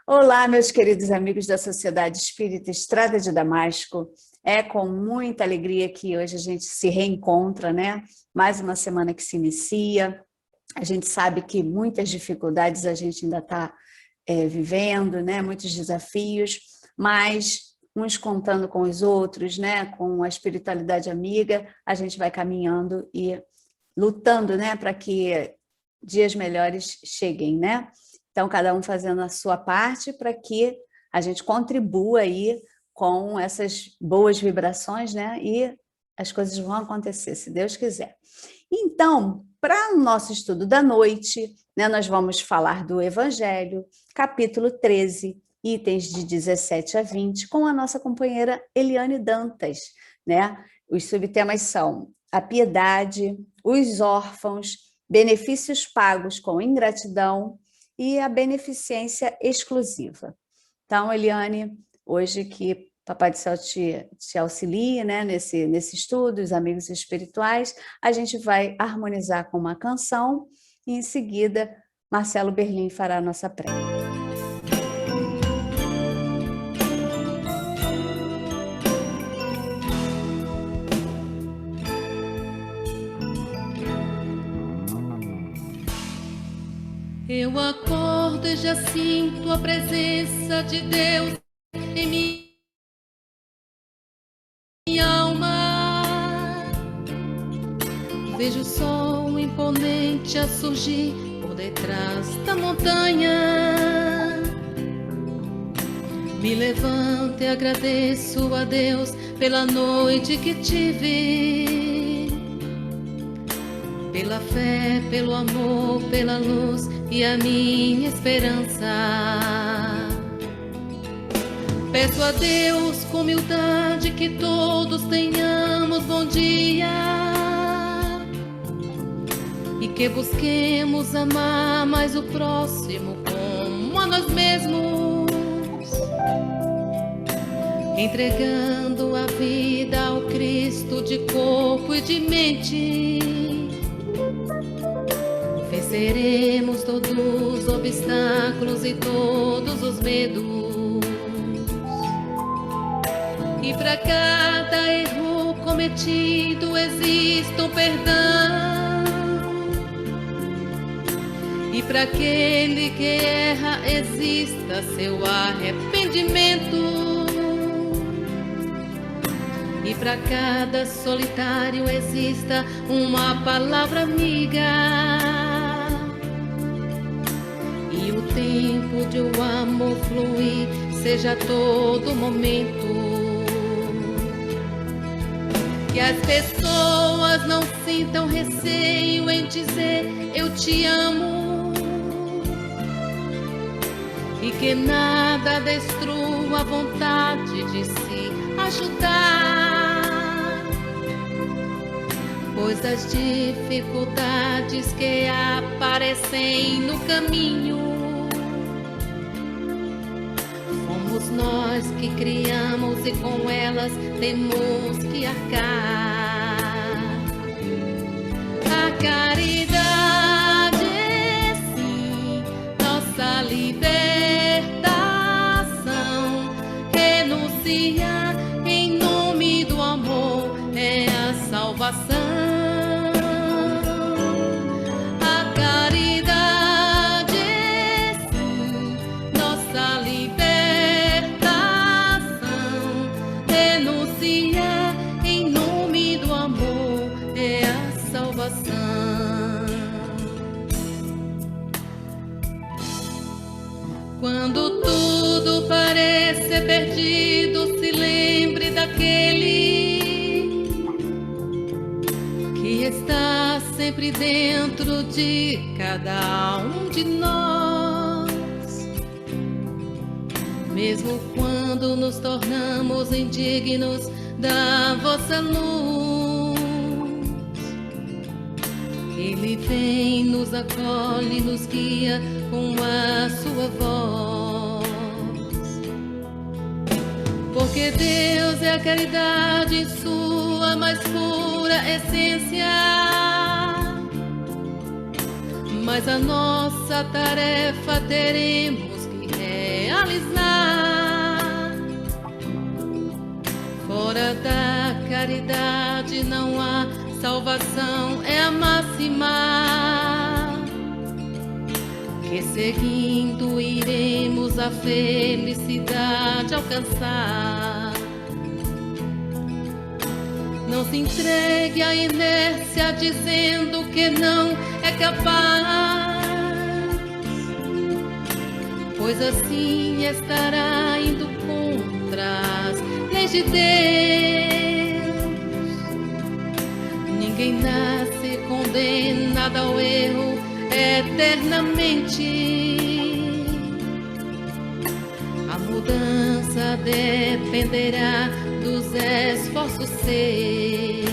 Olá, meus queridos amigos da Sociedade Espírita Estrada de Damasco. É com muita alegria que hoje a gente se reencontra, né? Mais uma semana que se inicia. A gente sabe que muitas dificuldades a gente ainda está vivendo, né? Muitos desafios, mas uns contando com os outros, né? Com a espiritualidade amiga, a gente vai caminhando e lutando, né? Para que dias melhores cheguem, né? Então, cada um fazendo a sua parte para que a gente contribua aí com essas boas vibrações, né? E as coisas vão acontecer, se Deus quiser. Então, para o nosso estudo da noite, né, nós vamos falar do Evangelho, capítulo 13, itens de 17 a 20, com a nossa companheira Eliane Dantas, né? Os subtemas são a piedade, os órfãos, benefícios pagos com ingratidão, e a beneficência exclusiva. Então, Eliane, hoje que Papai do Céu te auxilie, né, nesse estudo, os amigos espirituais, a gente vai harmonizar com uma canção e, em seguida, Marcelo Berlim fará a nossa prece. Eu acordo e já sinto a presença de Deus em minha alma. Vejo o sol imponente a surgir por detrás da montanha. Me levanto e agradeço a Deus pela noite que tive, pela fé, pelo amor, pela luz e a minha esperança. Peço a Deus com humildade que todos tenhamos bom dia e que busquemos amar mais o próximo como a nós mesmos, entregando a vida ao Cristo de corpo e de mente. Venceremos todos os obstáculos e todos os medos. E para cada erro cometido existe um perdão. E para aquele que erra exista seu arrependimento. E para cada solitário exista uma palavra amiga. E o tempo de o amor fluir seja a todo momento. Que as pessoas não sintam receio em dizer eu te amo. E que nada destrua a vontade de se ajudar. Pois as dificuldades que aparecem no caminho fomos nós que criamos e com elas temos que arcar. A caridade é sim nossa libertação. Renunciar em nome do amor é a salvação. Quando tudo parecer perdido, se lembre daquele que está sempre dentro de cada um de nós. Mesmo quando nos tornamos indignos da vossa luz, Ele vem, nos acolhe, nos guia com a sua voz. Porque Deus é a caridade em sua mais pura essência. Mas a nossa tarefa teremos que realizar. realizar. Fora da caridade não há salvação, é a máxima, que seguindo iremos a felicidade alcançar. Não se entregue à inércia dizendo que não é capaz, pois assim estará indo contra as leis de Deus. Ninguém nasce condenado ao erro eternamente. A mudança dependerá dos esforços seus.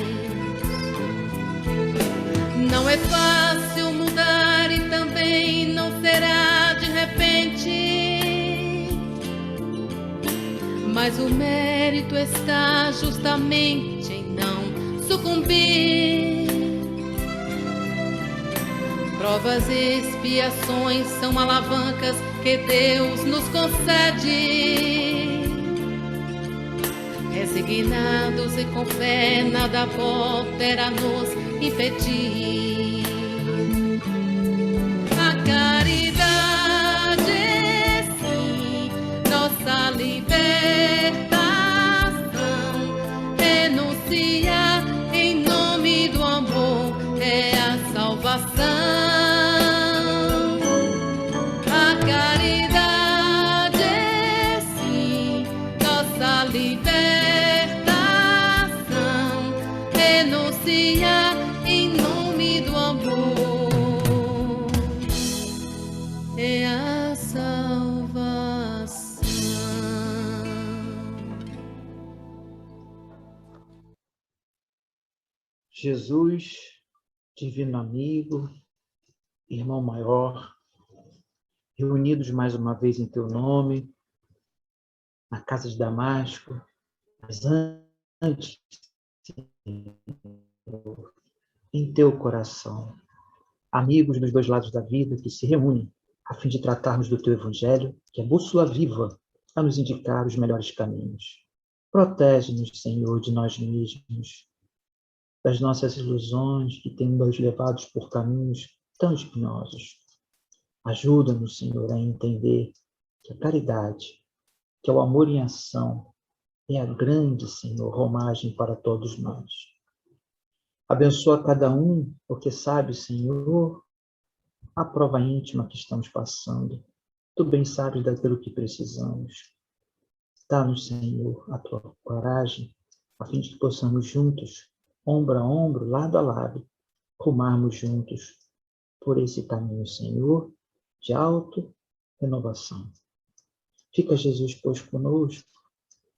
Não é fácil mudar e também não será de repente, mas o mérito está justamente em não sucumbir. Provas e expiações são alavancas que Deus nos concede. Resignados e com fé, nada poderá nos impedir. A caridade é sim nossa libertação. Renunciar em nome do amor é a salvação. A caridade é sim nossa libertação. Renunciar em nome do amor é a salvação. Jesus, divino amigo, irmão maior, reunidos mais uma vez em teu nome, na casa de Damasco, mas antes, em teu coração, amigos dos dois lados da vida que se reúnem a fim de tratarmos do teu evangelho, que é bússola viva a nos indicar os melhores caminhos. Protege-nos, Senhor, de nós mesmos, das nossas ilusões que têm nos levados por caminhos tão espinhosos. Ajuda-nos, Senhor, a entender que a caridade, que é o amor em ação, é a grande, Senhor, romagem para todos nós. Abençoa cada um, porque sabe, Senhor, a prova íntima que estamos passando. Tu bem sabes daquilo que precisamos. Dá-nos, Senhor, a tua coragem, a fim de que possamos juntos, ombro a ombro, lado a lado, rumarmos juntos por esse caminho, Senhor, de auto-renovação. Fica, Jesus, pois, conosco,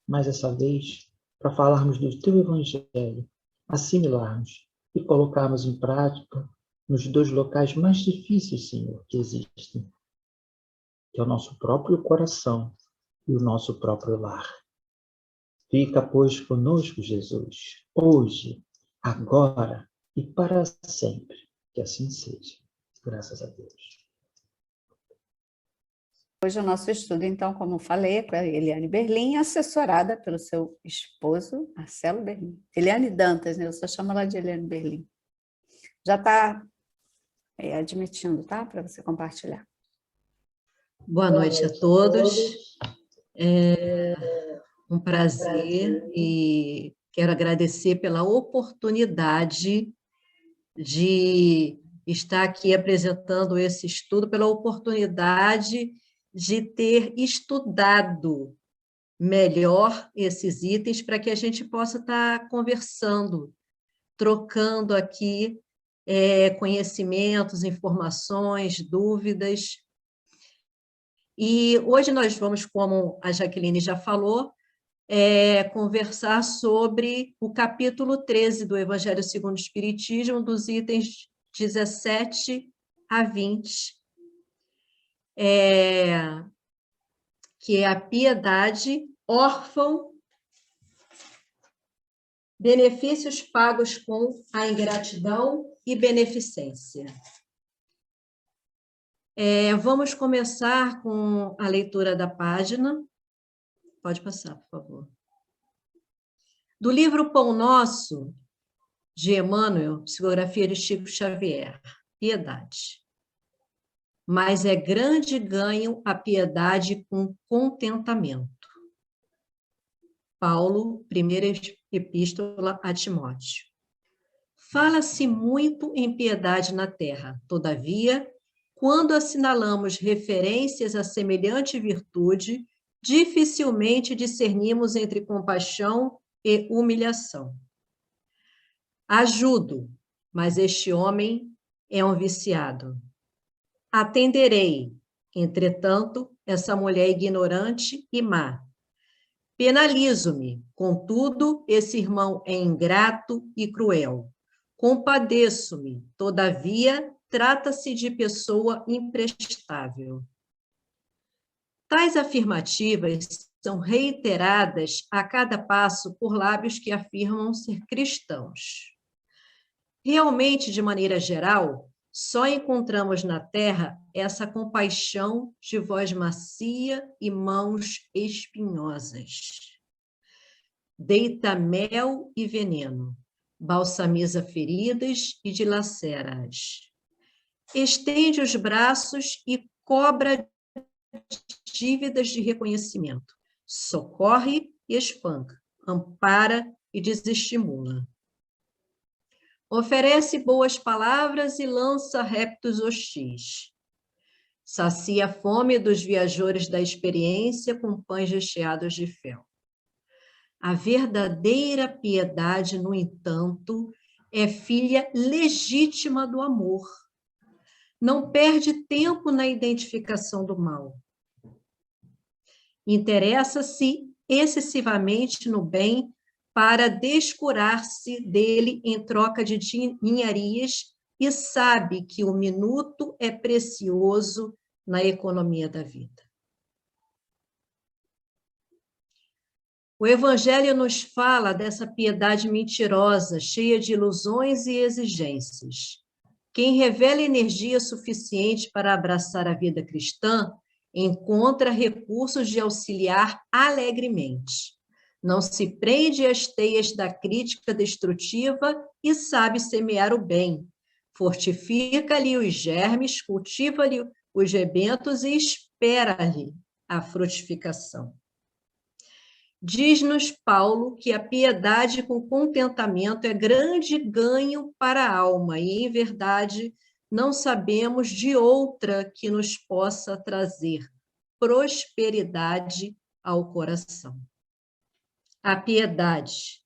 mais essa vez, para falarmos do teu evangelho, assimilarmos e colocarmos em prática nos dois locais mais difíceis, Senhor, que existem, que é o nosso próprio coração e o nosso próprio lar. Fica, pois, conosco, Jesus, hoje, agora e para sempre. Que assim seja. Graças a Deus. Hoje o nosso estudo, então, como falei, é com a Eliane Berlim, assessorada pelo seu esposo, Marcelo Berlim. Eliane Dantas, né? Eu só chamo ela de Eliane Berlim. Já está admitindo, tá? Para você compartilhar. Boa noite a todos. É um prazer e quero agradecer pela oportunidade de estar aqui apresentando esse estudo, pela oportunidade de ter estudado melhor esses itens para que a gente possa estar conversando, trocando aqui conhecimentos, informações, dúvidas. E hoje nós vamos, como a Jaqueline já falou, conversar sobre o capítulo 13 do Evangelho segundo o Espiritismo, dos itens 17 a 20, que é a piedade, órfão, benefícios pagos com a ingratidão e beneficência. Vamos começar com a leitura da página. Pode passar, por favor. Do livro Pão Nosso, de Emmanuel, psicografia de Chico Xavier, piedade. Mas é grande ganho a piedade com contentamento. Paulo, primeira epístola a Timóteo. Fala-se muito em piedade na terra, todavia, quando assinalamos referências a semelhante virtude, dificilmente discernimos entre compaixão e humilhação. Ajudo, mas este homem é um viciado. Atenderei, entretanto, essa mulher ignorante e má. Penalizo-me, contudo, esse irmão é ingrato e cruel. Compadeço-me, todavia, trata-se de pessoa imprestável. Tais afirmativas são reiteradas a cada passo por lábios que afirmam ser cristãos. Realmente, de maneira geral, só encontramos na terra essa compaixão de voz macia e mãos espinhosas. Deita mel e veneno, balsamiza feridas e dilacera-as. Estende os braços e cobra dívidas de reconhecimento. Socorre e espanca, ampara e desestimula. Oferece boas palavras e lança reptos hostis. Sacia a fome dos viajores da experiência com pães recheados de fel. A verdadeira piedade, no entanto, é filha legítima do amor. Não perde tempo na identificação do mal. Interessa-se excessivamente no bem para descurar-se dele em troca de ninharias e sabe que o minuto é precioso na economia da vida. O Evangelho nos fala dessa piedade mentirosa, cheia de ilusões e exigências. Quem revela energia suficiente para abraçar a vida cristã encontra recursos de auxiliar alegremente. Não se prende às teias da crítica destrutiva e sabe semear o bem. Fortifica-lhe os germes, cultiva-lhe os rebentos e espera-lhe a frutificação. Diz-nos Paulo que a piedade com contentamento é grande ganho para a alma e, em verdade, não sabemos de outra que nos possa trazer prosperidade ao coração. A piedade.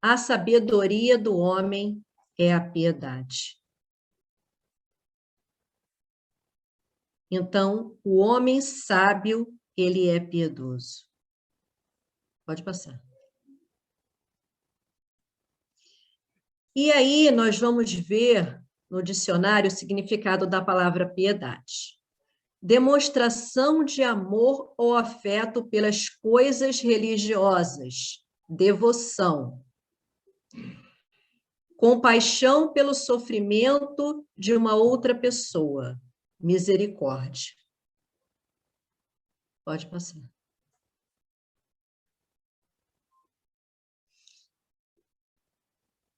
A sabedoria do homem é a piedade. Então, o homem sábio, ele é piedoso. Pode passar. E aí nós vamos ver no dicionário o significado da palavra piedade. Demonstração de amor ou afeto pelas coisas religiosas, devoção. Compaixão pelo sofrimento de uma outra pessoa, misericórdia. Pode passar.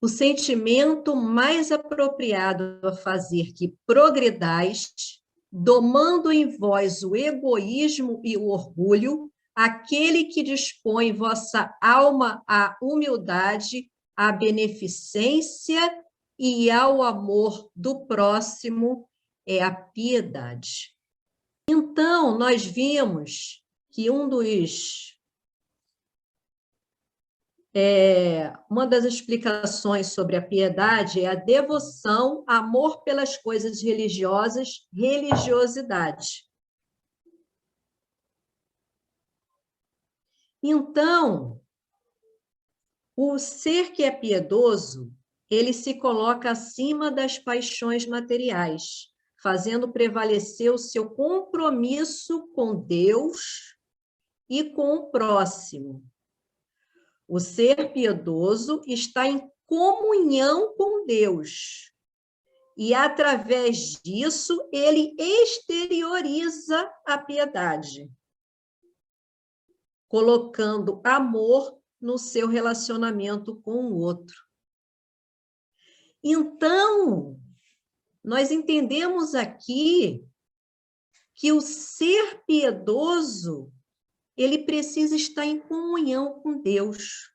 O sentimento mais apropriado a fazer que progredais, domando em vós o egoísmo e o orgulho, aquele que dispõe vossa alma à humildade, à beneficência e ao amor do próximo, é a piedade. Então, nós vimos que uma das explicações sobre a piedade é a devoção, amor pelas coisas religiosas, religiosidade. Então, o ser que é piedoso, ele se coloca acima das paixões materiais, fazendo prevalecer o seu compromisso com Deus e com o próximo. O ser piedoso está em comunhão com Deus E, através disso, ele exterioriza a piedade, colocando amor no seu relacionamento com o outro. Então, nós entendemos aqui que o ser piedoso, ele precisa estar em comunhão com Deus.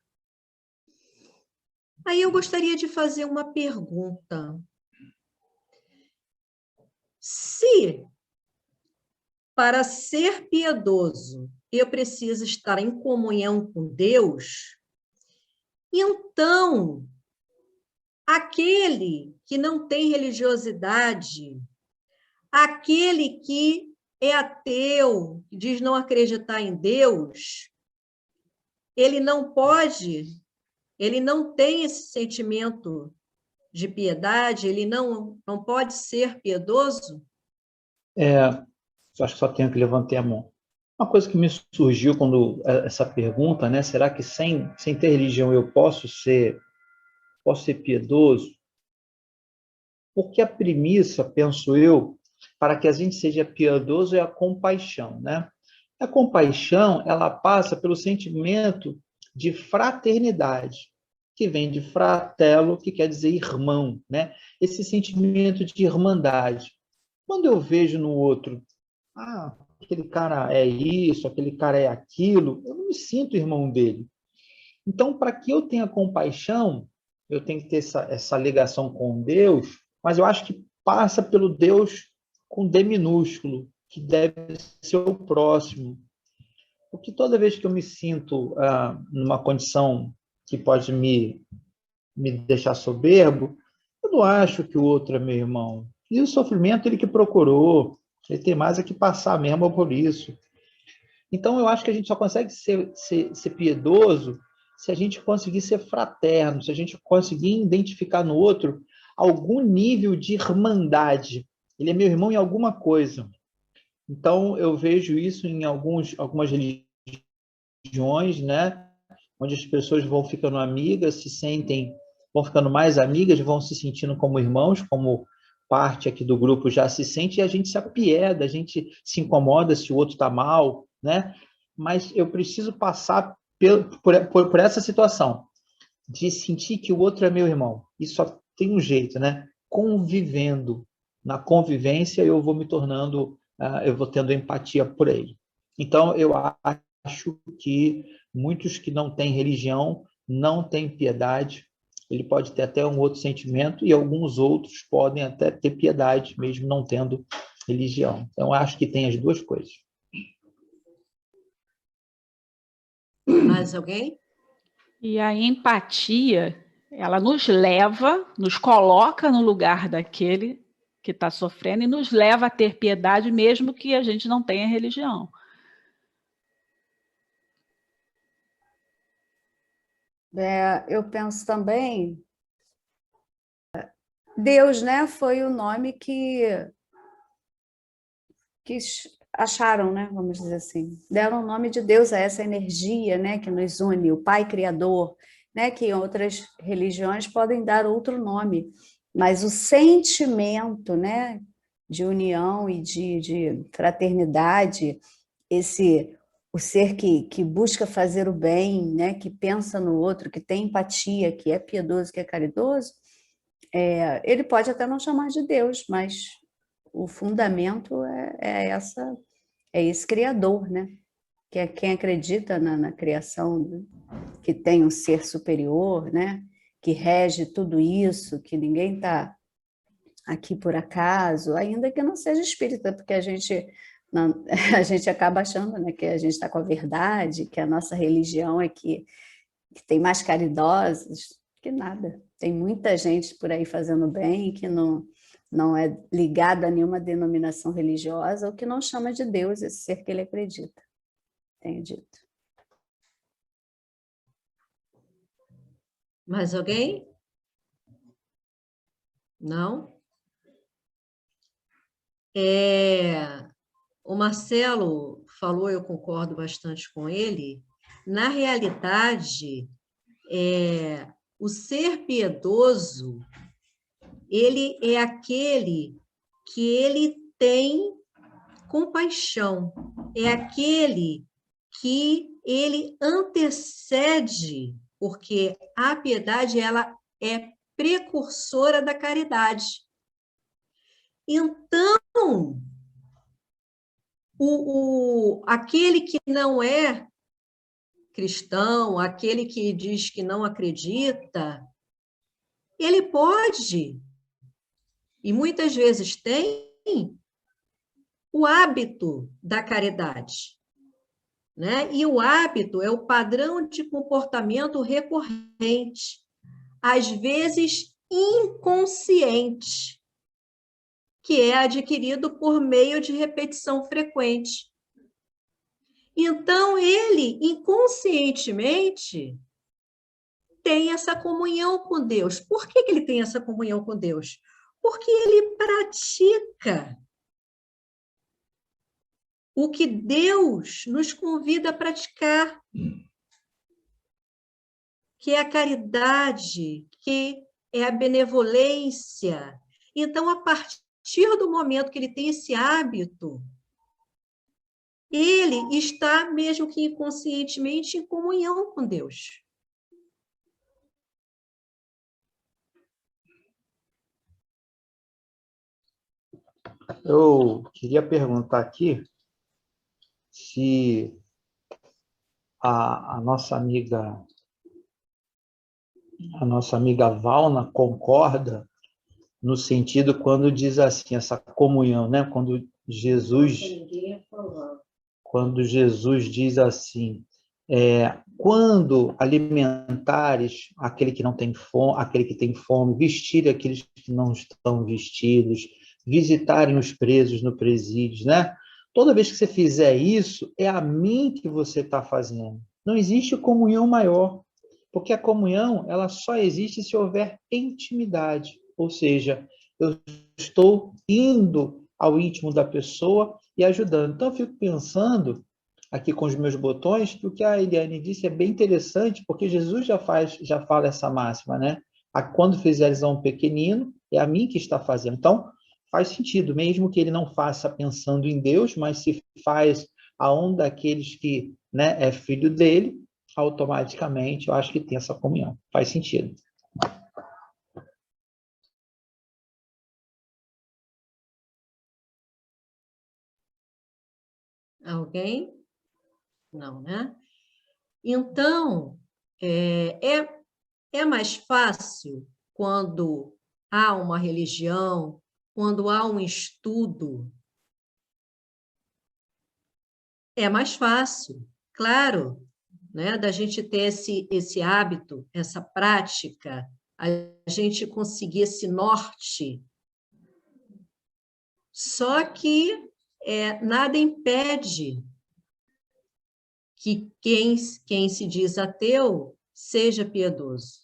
Aí eu gostaria de fazer uma pergunta. Se, para ser piedoso, eu preciso estar em comunhão com Deus, então, aquele que não tem religiosidade, aquele que é ateu, que diz não acreditar em Deus, ele não pode, ele não tem esse sentimento de piedade, ele não pode ser piedoso? Acho que só tenho que levantar a mão. Uma coisa que me surgiu quando essa pergunta, né? Será que sem ter religião eu posso ser piedoso? Porque a premissa, penso eu, para que a gente seja piedoso é a compaixão, né? A compaixão, ela passa pelo sentimento de fraternidade, que vem de fratello, que quer dizer irmão, né? Esse sentimento de irmandade. Quando eu vejo no outro, aquele cara é isso, aquele cara é aquilo, eu não me sinto irmão dele. Então, para que eu tenha compaixão, eu tenho que ter essa ligação com Deus, mas eu acho que passa pelo Deus com D minúsculo, que deve ser o próximo. Porque toda vez que eu me sinto numa condição que pode me deixar soberbo, eu não acho que o outro é meu irmão. E o sofrimento ele que procurou, ele tem mais que passar mesmo por isso. Então, eu acho que a gente só consegue ser piedoso se a gente conseguir ser fraterno, se a gente conseguir identificar no outro algum nível de irmandade. Ele é meu irmão em alguma coisa. Então, eu vejo isso em algumas religiões, né? Onde as pessoas vão ficando amigas, vão ficando mais amigas, vão se sentindo como irmãos, como parte aqui do grupo já se sente, e a gente se apieda, a gente se incomoda se o outro está mal, né? Mas eu preciso passar por essa situação, de sentir que o outro é meu irmão. E só tem um jeito, né? Convivendo. Na convivência, eu vou me tornando, eu vou tendo empatia por ele. Então, eu acho que muitos que não têm religião, não têm piedade, ele pode ter até um outro sentimento, e alguns outros podem até ter piedade, mesmo não tendo religião. Então, acho que tem as duas coisas. Mais alguém? E a empatia, ela nos coloca no lugar daquele que está sofrendo e nos leva a ter piedade, mesmo que a gente não tenha religião. Eu penso também, Deus, né, foi o nome que acharam, né, vamos dizer assim, deram o nome de Deus a essa energia, né, que nos une, o Pai Criador, né, que em outras religiões podem dar outro nome, mas o sentimento, né, de união e de fraternidade, o ser que busca fazer o bem, né, que pensa no outro, que tem empatia, que é piedoso, que é caridoso, ele pode até não chamar de Deus, mas o fundamento é esse Criador, né? Que é quem acredita na criação, que tem um ser superior, né? Que rege tudo isso, que ninguém está aqui por acaso, ainda que não seja espírita, porque a gente acaba achando, né, que a gente está com a verdade, que a nossa religião é que tem mais caridosos, que nada. Tem muita gente por aí fazendo bem que não é ligada a nenhuma denominação religiosa ou que não chama de Deus esse ser que ele acredita. Tenho dito. Mais alguém? Não? O Marcelo falou, eu concordo bastante com ele. Na realidade, o ser piedoso, ele é aquele que ele tem compaixão, é aquele que ele antecede, porque a piedade ela é precursora da caridade. Então, aquele que não é cristão, aquele que diz que não acredita, ele pode, e muitas vezes tem, o hábito da caridade, né? E o hábito é o padrão de comportamento recorrente, às vezes inconsciente, que é adquirido por meio de repetição frequente. Então, ele, inconscientemente, tem essa comunhão com Deus. Por que ele tem essa comunhão com Deus? Porque ele pratica o que Deus nos convida a praticar, que é a caridade, que é a benevolência. Então, a partir do momento que ele tem esse hábito, ele está, mesmo que inconscientemente, em comunhão com Deus. Eu queria perguntar aqui se a nossa amiga Valna concorda no sentido quando diz assim, essa comunhão, né? Quando Jesus diz assim, quando alimentares aquele que não tem fome, aquele que tem fome, vestir aqueles que não estão vestidos, visitarem os presos no presídio, né? Toda vez que você fizer isso, é a mim que você está fazendo. Não existe comunhão maior, porque a comunhão ela só existe se houver intimidade, ou seja, eu estou indo ao íntimo da pessoa e ajudando. Então, eu fico pensando aqui com os meus botões que o que a Eliane disse é bem interessante, porque Jesus já fala essa máxima, né? Quando fizeres a um pequenino, é a mim que está fazendo. Então, faz sentido, mesmo que ele não faça pensando em Deus, mas se faz a um daqueles que, né, é filho dele, automaticamente eu acho que tem essa comunhão. Faz sentido. Alguém? Não, né? Então, é mais fácil quando há uma religião, quando há um estudo. É mais fácil, claro, né, da gente ter esse hábito, essa prática, a gente conseguir esse norte. Só que nada impede que quem se diz ateu seja piedoso,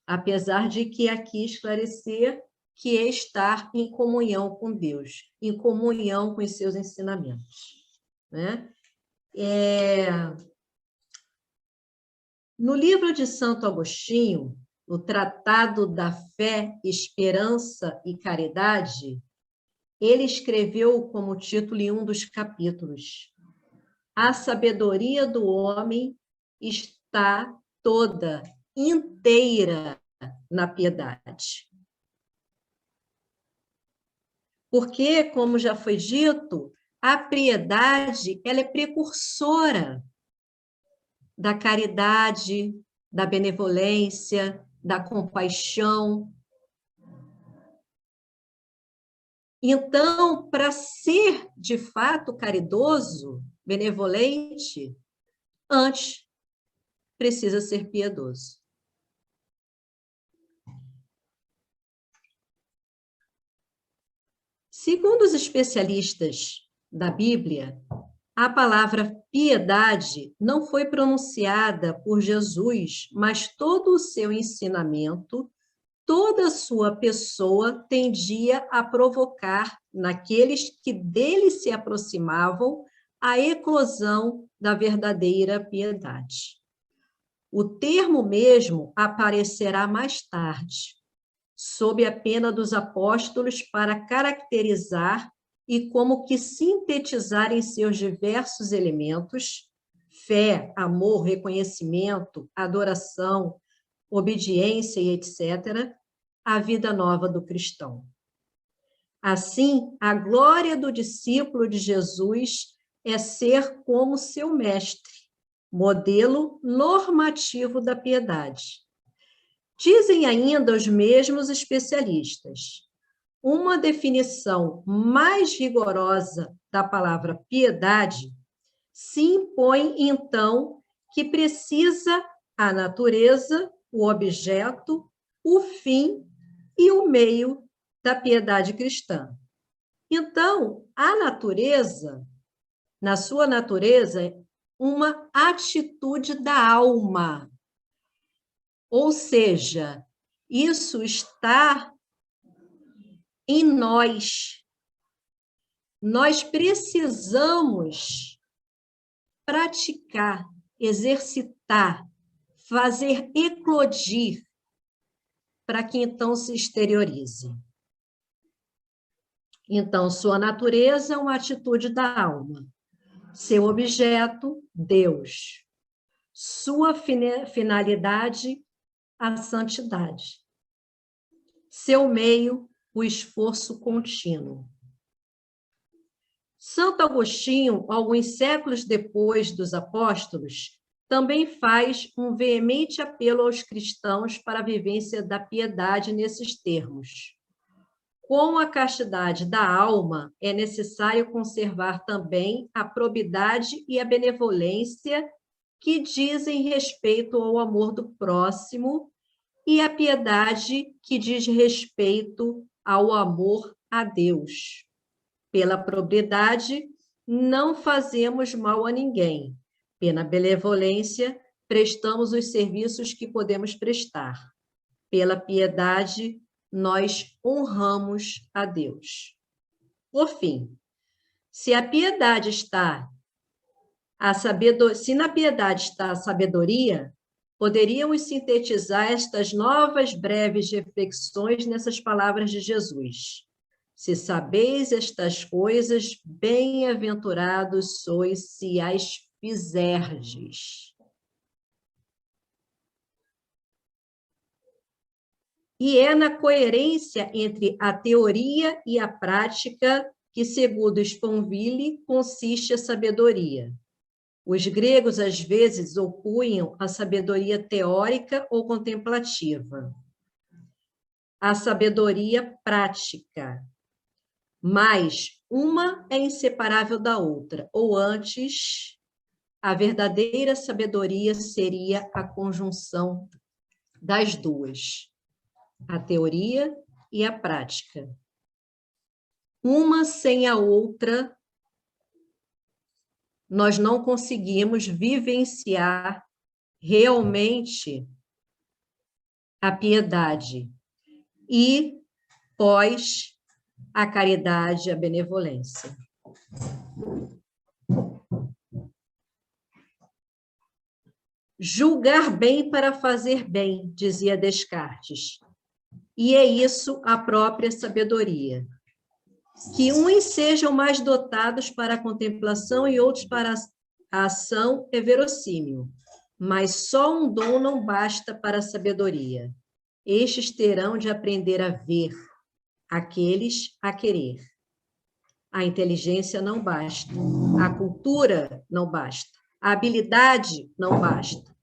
apesar de que aqui esclarecer que é estar em comunhão com Deus, em comunhão com os seus ensinamentos, né? No livro de Santo Agostinho, no Tratado da Fé, Esperança e Caridade, ele escreveu como título em um dos capítulos: a sabedoria do homem está toda, inteira na piedade. Porque, como já foi dito, a piedade ela é precursora da caridade, da benevolência, da compaixão. Então, para ser de fato caridoso, benevolente, antes precisa ser piedoso. Segundo os especialistas da Bíblia, a palavra piedade não foi pronunciada por Jesus, mas todo o seu ensinamento, toda a sua pessoa tendia a provocar naqueles que dele se aproximavam a eclosão da verdadeira piedade. O termo mesmo aparecerá mais tarde, sob a pena dos apóstolos para caracterizar e como que sintetizar em seus diversos elementos, fé, amor, reconhecimento, adoração, obediência e etc., a vida nova do cristão. Assim, a glória do discípulo de Jesus é ser como seu mestre, modelo normativo da piedade. Dizem ainda os mesmos especialistas, uma definição mais rigorosa da palavra piedade se impõe, então, que precisa a natureza, o objeto, o fim e o meio da piedade cristã. Então, a natureza, na sua natureza, é uma atitude da alma. Ou seja, isso está em nós. Nós precisamos praticar, exercitar, fazer eclodir, para que então se exteriorize. Então, sua natureza é uma atitude da alma. Seu objeto, Deus. Sua finalidade, a santidade. Seu meio, o esforço contínuo. Santo Agostinho, alguns séculos depois dos apóstolos, também faz um veemente apelo aos cristãos para a vivência da piedade nesses termos. Com a castidade da alma, é necessário conservar também a probidade e a benevolência que dizem respeito ao amor do próximo e a piedade que diz respeito ao amor a Deus. Pela probidade, não fazemos mal a ninguém. Pela benevolência, prestamos os serviços que podemos prestar. Pela piedade, nós honramos a Deus. Por fim, se na piedade está a sabedoria, poderíamos sintetizar estas novas breves reflexões nessas palavras de Jesus. Se sabeis estas coisas, bem-aventurados sois se as fizerdes. E é na coerência entre a teoria e a prática que, segundo Sponville, consiste a sabedoria. Os gregos, às vezes, opunham a sabedoria teórica ou contemplativa, a sabedoria prática, mas uma é inseparável da outra, ou antes, a verdadeira sabedoria seria a conjunção das duas, a teoria e a prática. Uma sem a outra, nós não conseguimos vivenciar realmente a piedade e, pós, a caridade, a benevolência. Julgar bem para fazer bem, dizia Descartes. E é isso a própria sabedoria. Que uns sejam mais dotados para a contemplação e outros para a ação é verossímil, mas só um dom não basta para a sabedoria. Estes terão de aprender a ver, aqueles a querer. A inteligência não basta, a cultura não basta, a habilidade não basta.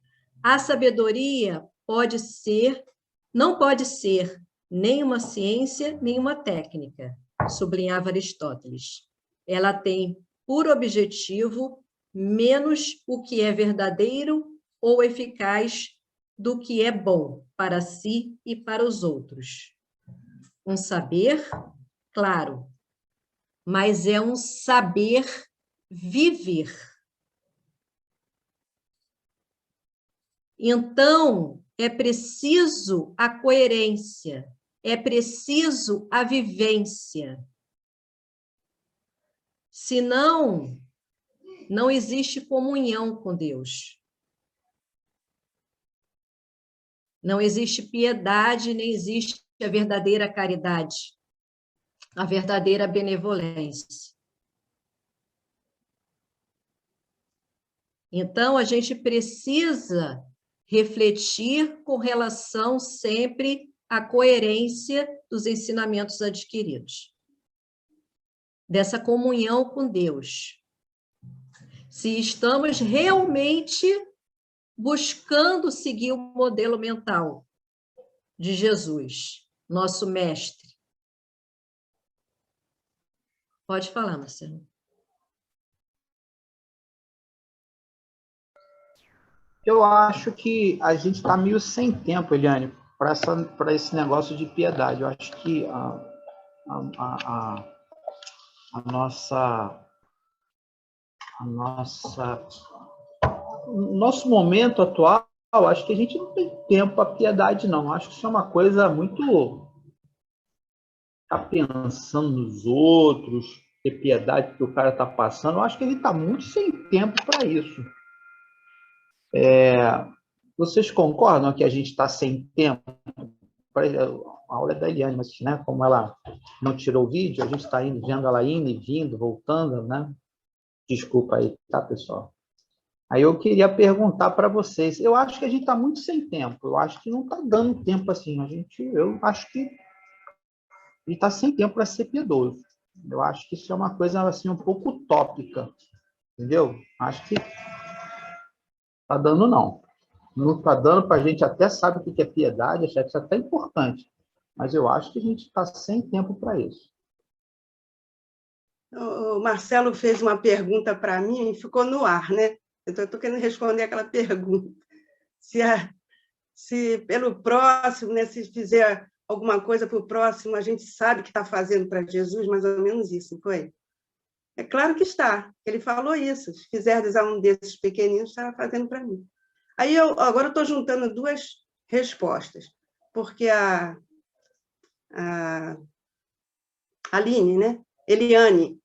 A sabedoria não pode ser nem uma ciência, nem uma técnica, sublinhava Aristóteles. Ela tem por objetivo menos o que é verdadeiro ou eficaz do que é bom para si e para os outros. Um saber, claro, mas é um saber viver. Então, é preciso a coerência, é preciso a vivência. Senão, não existe comunhão com Deus. Não existe piedade, nem existe a verdadeira caridade, a verdadeira benevolência. Então, a gente precisa refletir com relação sempre à coerência dos ensinamentos adquiridos, dessa comunhão com Deus. Se estamos realmente buscando seguir o modelo mental de Jesus, nosso mestre. Pode falar, Marcelo. Eu acho que a gente está meio sem tempo, Eliane, para esse negócio de piedade. Eu acho que o nosso momento atual, acho que a gente não tem tempo para piedade, não. Acho que isso é uma coisa muito... Ficar pensando nos outros, ter piedade que o cara está passando. Eu acho que ele está muito sem tempo para isso. Vocês concordam que a gente está sem tempo? A aula é da Eliane, mas né, como ela não tirou o vídeo, a gente está vendo ela indo e vindo, voltando, né? Desculpa aí, tá, pessoal? Aí eu queria perguntar para vocês, eu acho que a gente está muito sem tempo, eu acho que não está dando tempo assim, eu acho que a gente está sem tempo para ser piedoso. Eu acho que isso é uma coisa assim, um pouco utópica, entendeu? Acho que está dando não. Não está dando para a gente, até sabe o que é piedade, acho que isso é até importante, mas eu acho que a gente está sem tempo para isso. O Marcelo fez uma pergunta para mim e ficou no ar, né? Eu estou querendo responder aquela pergunta. Se pelo próximo, né, se fizer alguma coisa para o próximo, a gente sabe que está fazendo para Jesus, mais ou menos isso, não foi? É claro que está. Ele falou isso. Se fizerdes a um desses pequeninos, está fazendo para mim. Aí agora eu estou juntando duas respostas, porque a Aline, né? Eliane,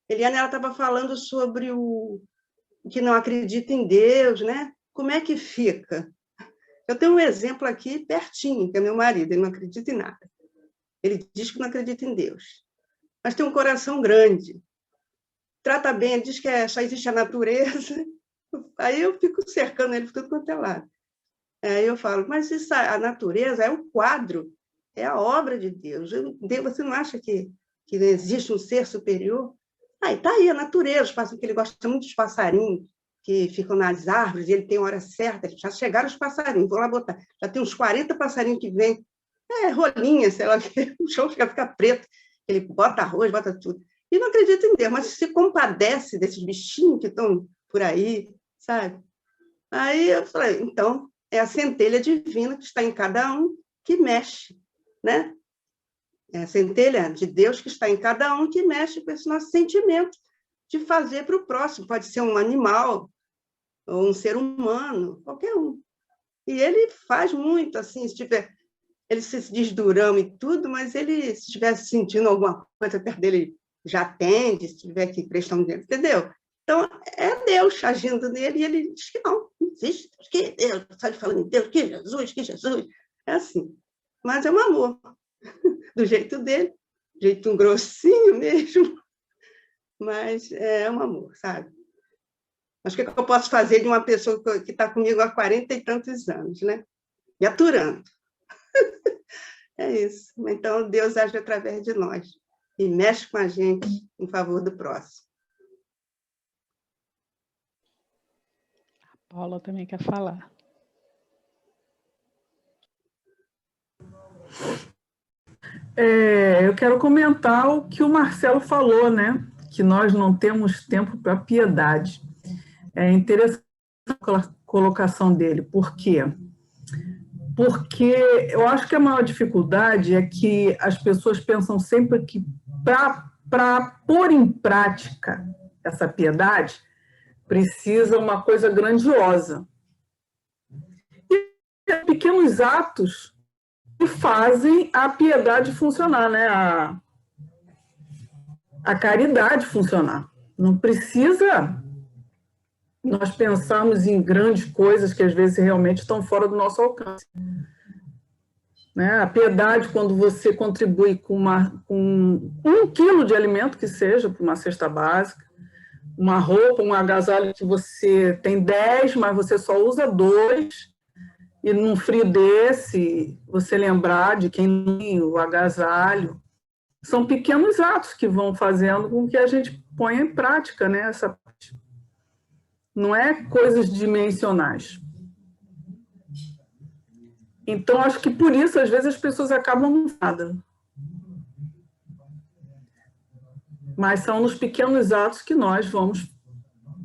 ela estava falando sobre o que não acredita em Deus, né? Como é que fica? Eu tenho um exemplo aqui pertinho, que é meu marido, ele não acredita em nada. Ele diz que não acredita em Deus, mas tem um coração grande. Trata bem, ele diz que só existe a natureza. Aí eu fico cercando ele por tudo quanto é lado. Aí eu falo, mas isso, a natureza é um quadro, é a obra de Deus. Você não acha que existe um ser superior? Aí está aí a natureza, porque ele gosta muito dos passarinhos que ficam nas árvores, e ele tem hora certa, já chegaram os passarinhos, vou lá botar. Já tem uns 40 passarinhos que vêm, rolinha, sei lá, o chão fica preto, ele bota arroz, bota tudo. E não acredita em Deus, mas se compadece desses bichinhos que estão por aí, sabe? Aí eu falei, então, é a centelha divina que está em cada um que mexe, né? É a centelha de Deus que está em cada um que mexe com esse nosso sentimento de fazer para o próximo. Pode ser um animal, ou um ser humano, qualquer um. E ele faz muito, assim, se tiver... Ele se diz durão e tudo, mas ele, se estiver sentindo alguma coisa perto dele, já atende, se tiver que prestar um dinheiro, entendeu? Então, é Deus agindo nele, e ele diz que não existe. Que Deus, sai falando em Deus, que Jesus. É assim. Mas é um amor. Do jeito dele, jeito grossinho mesmo, mas é um amor, sabe? Mas o que eu posso fazer de uma pessoa que está comigo há 40 e tantos anos, né? Me aturando. É isso. Então, Deus age através de nós e mexe com a gente em favor do próximo. A Paula também quer falar. Eu quero comentar o que o Marcelo falou, né? Que nós não temos tempo para piedade. É interessante a colocação dele. Por quê? Porque eu acho que a maior dificuldade é que as pessoas pensam sempre que para pôr em prática essa piedade, precisa uma coisa grandiosa. E pequenos atos que fazem a piedade funcionar, né? A caridade funcionar. Não precisa nós pensarmos em grandes coisas que às vezes realmente estão fora do nosso alcance. né? A piedade, quando você contribui com 1 quilo de alimento, que seja, para uma cesta básica, uma roupa, um agasalho que você tem 10, mas você só usa 2, e num frio desse, você lembrar de quem tem o agasalho. São pequenos atos que vão fazendo com que a gente ponha em prática, né, essa parte. Não é coisas dimensionais. Então, acho que por isso, às vezes, as pessoas acabam não nada. Mas são nos pequenos atos que nós vamos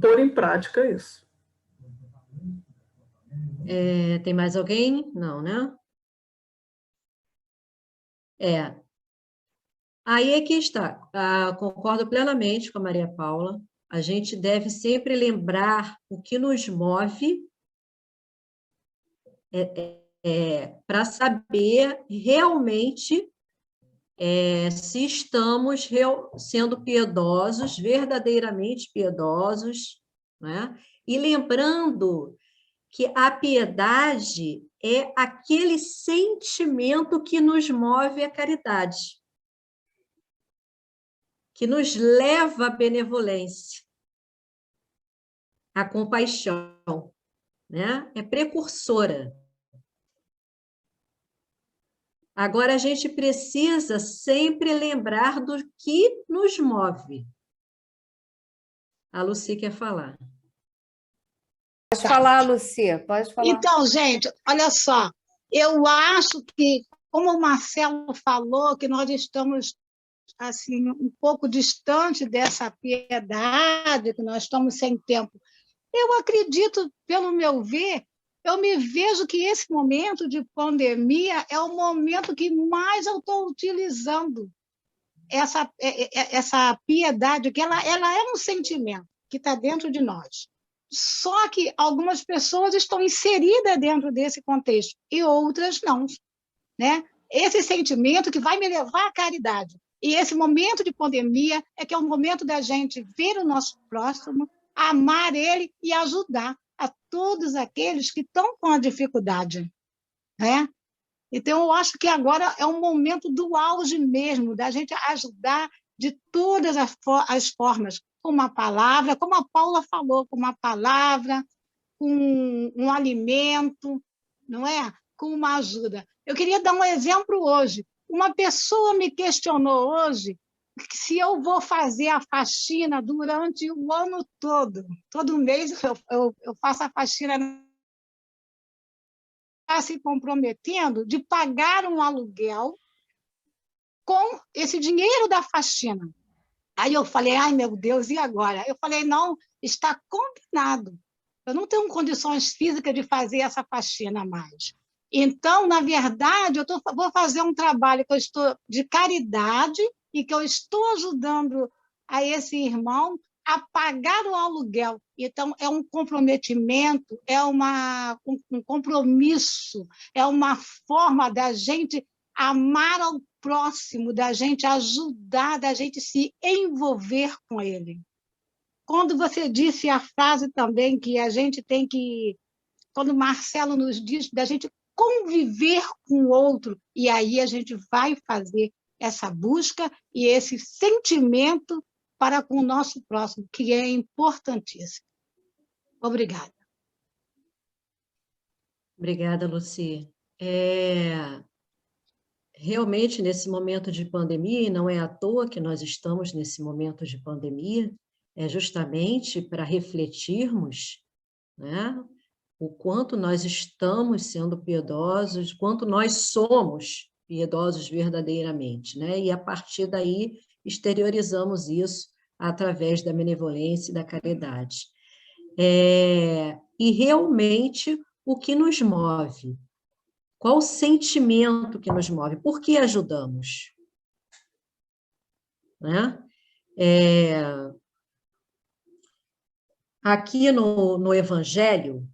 pôr em prática isso. Tem mais alguém? Não, né? Aí é que está. Concordo plenamente com a Maria Paula. A gente deve sempre lembrar o que nos move para saber realmente se estamos sendo piedosos, verdadeiramente piedosos, né? E lembrando que a piedade é aquele sentimento que nos move à caridade, que nos leva à benevolência, à compaixão, né? É precursora. Agora, a gente precisa sempre lembrar do que nos move. A Lucy quer falar. Pode falar, Lucia, pode falar. Então, gente, olha só, eu acho que, como o Marcelo falou, que nós estamos assim, um pouco distante dessa piedade, que nós estamos sem tempo. Eu acredito, pelo meu ver, eu me vejo que esse momento de pandemia é o momento que mais eu estou utilizando essa piedade, que ela é um sentimento que está dentro de nós. Só que algumas pessoas estão inseridas dentro desse contexto e outras não, né? Esse sentimento que vai me levar à caridade. E esse momento de pandemia é que é o momento da gente ver o nosso próximo, amar ele e ajudar a todos aqueles que estão com a dificuldade, né? Então, eu acho que agora é um momento do auge mesmo, da gente ajudar de todas as formas, com uma palavra, como a Paula falou, com uma palavra, com um alimento, não é? Com uma ajuda. Eu queria dar um exemplo hoje. Uma pessoa me questionou hoje se eu vou fazer a faxina durante o ano todo. Todo mês eu faço a faxina, está se comprometendo de pagar um aluguel com esse dinheiro da faxina. Aí eu falei, ai, meu Deus, e agora? Eu falei, não, está combinado. Eu não tenho condições físicas de fazer essa faxina mais. Então, na verdade, vou fazer um trabalho que eu estou de caridade e que eu estou ajudando a esse irmão a pagar o aluguel. Então, é um comprometimento, é um compromisso, é uma forma da gente amar ao próximo, da gente ajudar, da gente se envolver com ele. Quando você disse a frase também que a gente tem que, quando o Marcelo nos diz, da gente conviver com o outro, e aí a gente vai fazer essa busca e esse sentimento para com o nosso próximo, que é importantíssimo. Obrigada. Obrigada, Lucy. Realmente, nesse momento de pandemia, e não é à toa que nós estamos nesse momento de pandemia, é justamente para refletirmos, né, o quanto nós estamos sendo piedosos, quanto nós somos piedosos verdadeiramente, né? E a partir daí exteriorizamos isso através da benevolência e da caridade. E realmente o que nos move? Qual o sentimento que nos move? Por que ajudamos? Né? Aqui no Evangelho,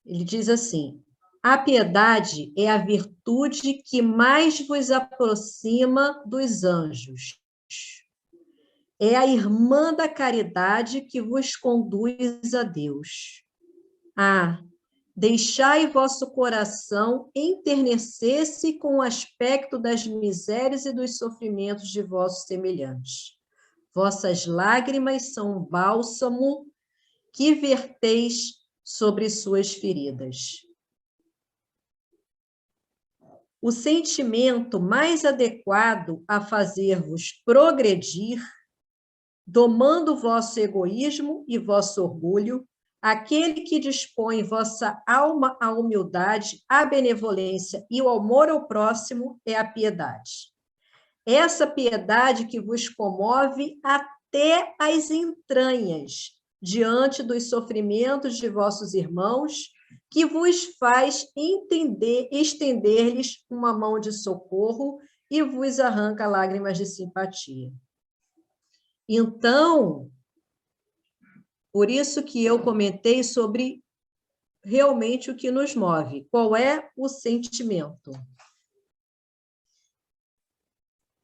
ele diz assim, a piedade é a virtude que mais vos aproxima dos anjos. É a irmã da caridade que vos conduz a Deus. Deixai vosso coração enternecer-se com o aspecto das misérias e dos sofrimentos de vossos semelhantes. Vossas lágrimas são um bálsamo que verteis sobre suas feridas. O sentimento mais adequado a fazer-vos progredir, domando vosso egoísmo e vosso orgulho, aquele que dispõe vossa alma à humildade, à benevolência e ao amor ao próximo é a piedade. Essa piedade que vos comove até as entranhas, diante dos sofrimentos de vossos irmãos, que vos faz estender-lhes uma mão de socorro e vos arranca lágrimas de simpatia. Então, por isso que eu comentei sobre realmente o que nos move. Qual é o sentimento?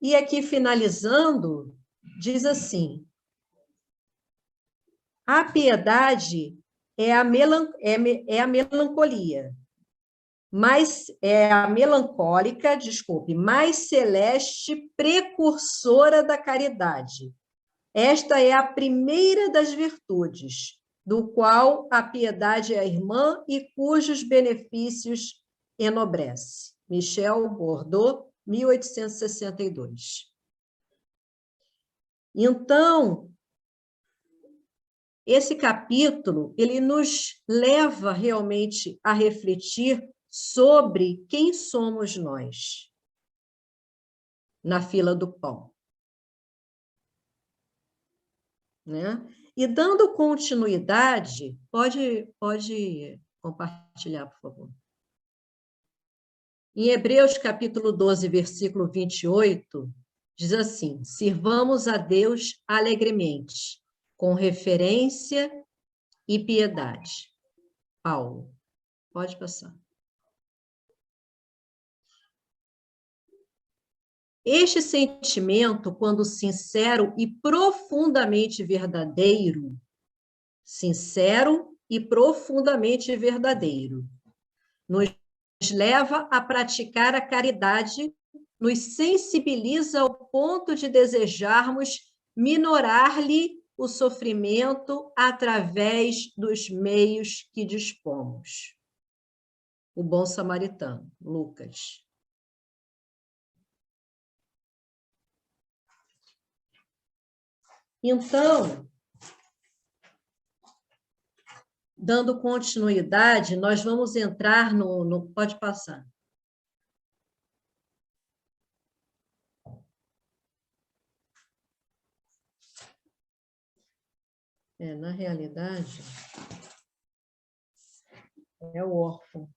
E aqui, finalizando, diz assim: a piedade é a melancolia, mais celeste precursora da caridade. Esta é a primeira das virtudes, do qual a piedade é a irmã e cujos benefícios enobrece. Michel Bordeaux, 1862. Então, esse capítulo, ele nos leva realmente a refletir sobre quem somos nós na fila do pão. Né? E dando continuidade, pode compartilhar, por favor. Em Hebreus, capítulo 12, versículo 28, diz assim: sirvamos a Deus alegremente, com referência e piedade. Paulo, pode passar. Este sentimento, quando sincero e profundamente verdadeiro, nos leva a praticar a caridade, nos sensibiliza ao ponto de desejarmos minorar-lhe o sofrimento através dos meios que dispomos. O bom samaritano, Lucas. Então, dando continuidade, nós vamos entrar no... Pode passar. Na realidade, é o órfão.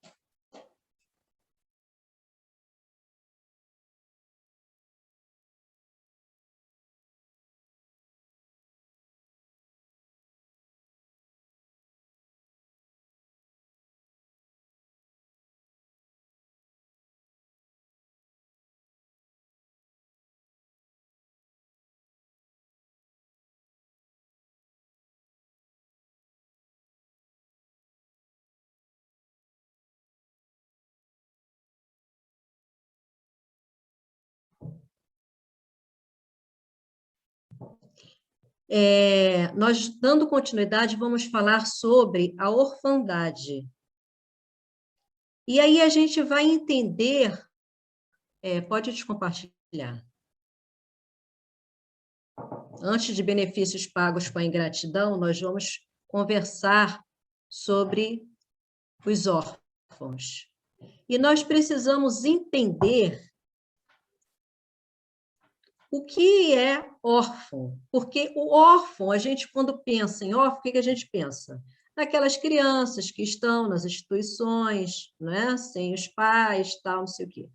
Nós, dando continuidade, vamos falar sobre a orfandade. E aí a gente vai entender... pode te compartilhar. Antes de benefícios pagos com a ingratidão, nós vamos conversar sobre os órfãos. E nós precisamos entender o que é órfão, porque o órfão, a gente, quando pensa em órfão, o que a gente pensa? Naquelas crianças que estão nas instituições, né? Sem os pais, tal, não sei o quê.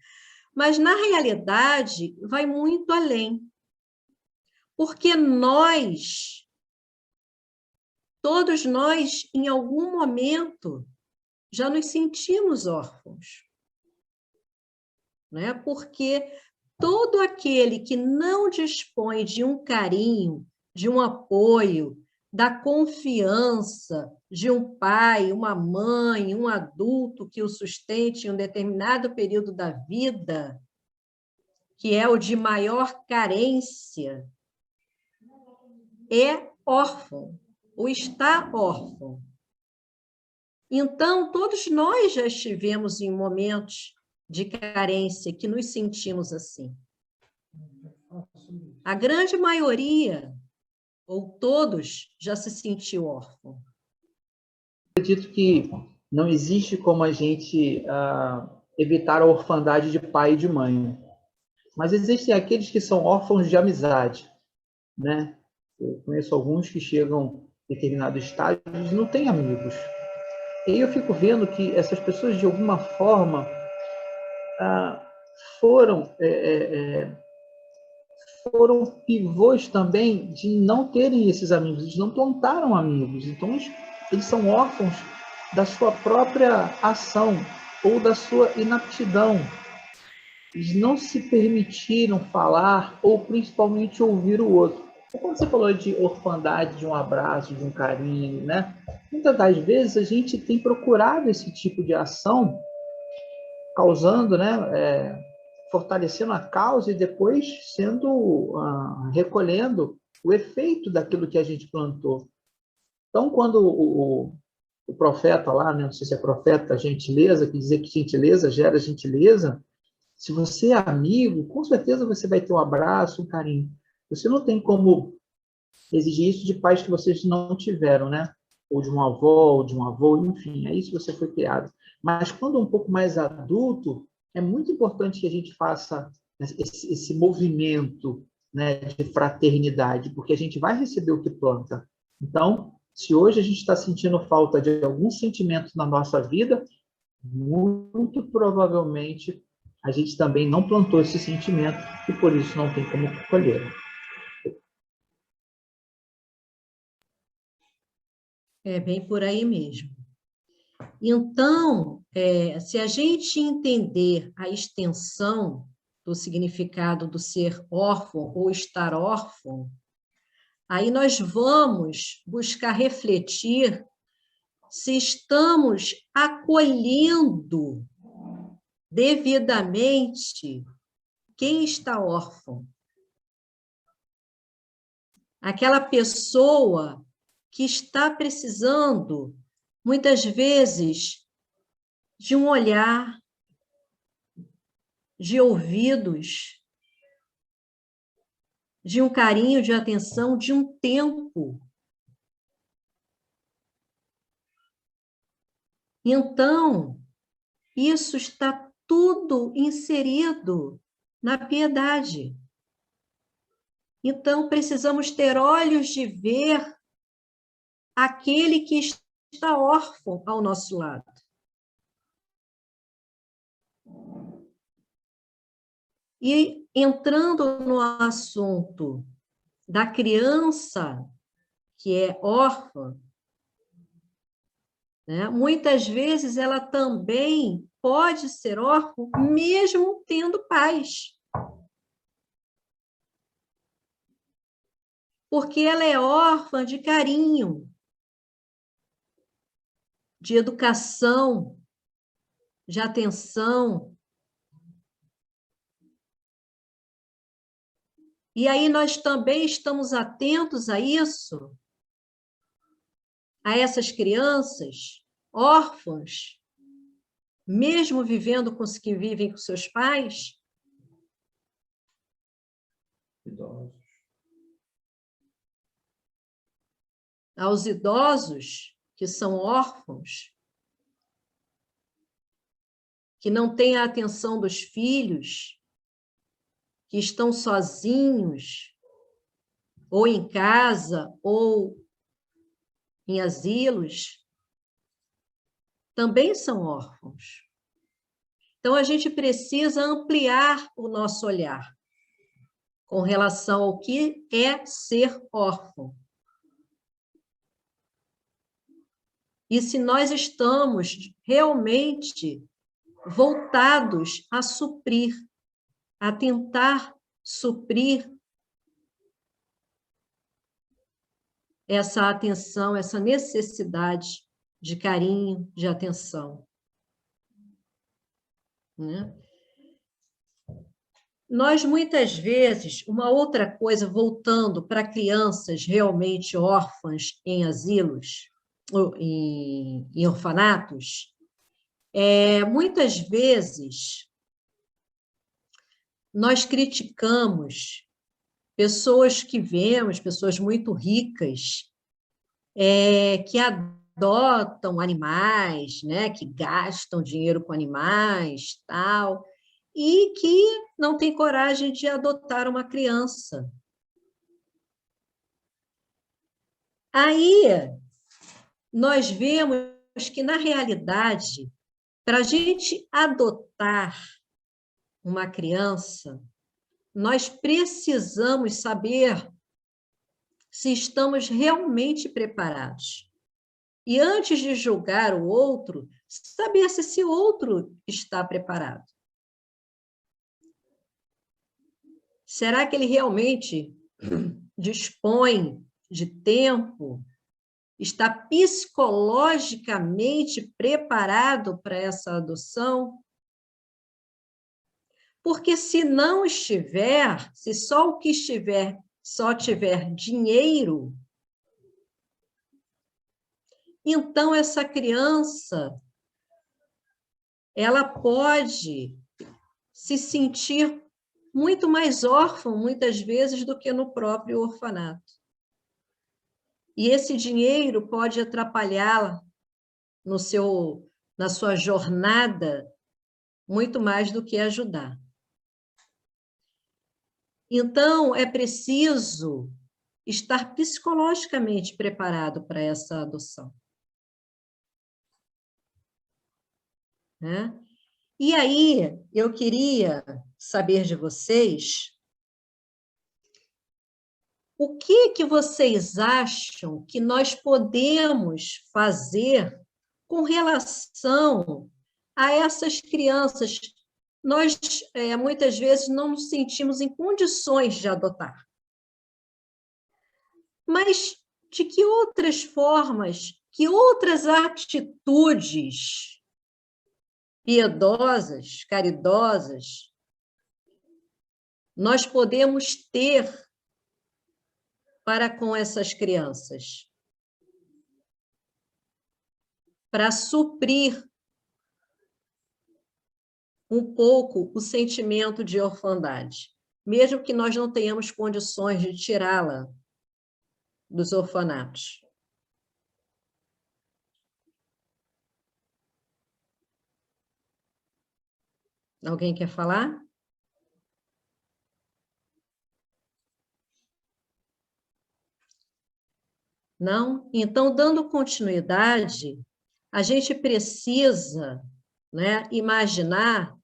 Mas, na realidade, vai muito além. Porque todos nós, em algum momento, já nos sentimos órfãos. Né? Porque todo aquele que não dispõe de um carinho, de um apoio, da confiança de um pai, uma mãe, um adulto que o sustente em um determinado período da vida, que é o de maior carência, é órfão, ou está órfão. Então, todos nós já estivemos em momentos de carência que nos sentimos assim. A grande maioria, ou todos, já se sentiu órfão. Acredito que não existe como a gente evitar a orfandade de pai e de mãe. Mas existem aqueles que são órfãos de amizade, né? Eu conheço alguns que chegam em determinados estágios e não têm amigos. E aí eu fico vendo que essas pessoas, de alguma forma, foram pivôs também de não terem esses amigos, eles não plantaram amigos. Então, eles são órfãos da sua própria ação ou da sua inaptidão. Eles não se permitiram falar ou principalmente ouvir o outro. Quando você falou de orfandade, de um abraço, de um carinho, né? Muitas das vezes a gente tem procurado esse tipo de ação, causando, né, fortalecendo a causa e depois recolhendo o efeito daquilo que a gente plantou. Então, quando o profeta lá, né, não sei se é profeta, gentileza, que dizia que gentileza gera gentileza, se você é amigo, com certeza você vai ter um abraço, um carinho. Você não tem como exigir isso de pais que vocês não tiveram, né? Ou de uma avó, ou de um avô, enfim, é isso que você foi criado. Mas quando um pouco mais adulto, é muito importante que a gente faça esse movimento, né, de fraternidade, porque a gente vai receber o que planta. Então, se hoje a gente está sentindo falta de algum sentimento na nossa vida, muito provavelmente a gente também não plantou esse sentimento e por isso não tem como colher. É bem por aí mesmo. Então, se a gente entender a extensão do significado do ser órfão ou estar órfão, aí nós vamos buscar refletir se estamos acolhendo devidamente quem está órfão. Aquela pessoa que está precisando, muitas vezes, de um olhar, de ouvidos, de um carinho, de atenção, de um tempo. Então, isso está tudo inserido na piedade. Então, precisamos ter olhos de ver aquele que está órfão ao nosso lado. E entrando no assunto da criança que é órfã, né, muitas vezes ela também pode ser órfã mesmo tendo pais. Porque ela é órfã de carinho, de educação, de atenção. E aí nós também estamos atentos a isso, a essas crianças órfãs, mesmo vivendo com os que vivem com seus pais. Idosos. Aos idosos que são órfãos, que não têm a atenção dos filhos, que estão sozinhos, ou em casa, ou em asilos, também são órfãos. Então, a gente precisa ampliar o nosso olhar com relação ao que é ser órfão. E se nós estamos realmente voltados a suprir, a tentar suprir essa atenção, essa necessidade de carinho, de atenção, né? Nós, muitas vezes, uma outra coisa, voltando para crianças realmente órfãs em asilos, em orfanatos, muitas vezes nós criticamos pessoas que vemos, pessoas muito ricas, que adotam animais, né, que gastam dinheiro com animais, tal, e que não tem coragem de adotar uma criança. Aí, nós vemos que, na realidade, para a gente adotar uma criança, nós precisamos saber se estamos realmente preparados. E, antes de julgar o outro, saber se esse outro está preparado. Será que ele realmente dispõe de tempo, está psicologicamente preparado para essa adoção? Porque se não estiver, se só o que estiver, só tiver dinheiro, então essa criança, ela pode se sentir muito mais órfã, muitas vezes, do que no próprio orfanato. E esse dinheiro pode atrapalhá-la na sua jornada muito mais do que ajudar. Então, é preciso estar psicologicamente preparado para essa adoção, né? E aí, eu queria saber de vocês o que vocês acham que nós podemos fazer com relação a essas crianças. Nós, muitas vezes, não nos sentimos em condições de adotar. Mas de que outras formas, que outras atitudes piedosas, caridosas, nós podemos ter para com essas crianças, para suprir um pouco o sentimento de orfandade, mesmo que nós não tenhamos condições de tirá-la dos orfanatos. Alguém quer falar? Não? Então, dando continuidade, a gente precisa, né, imaginar,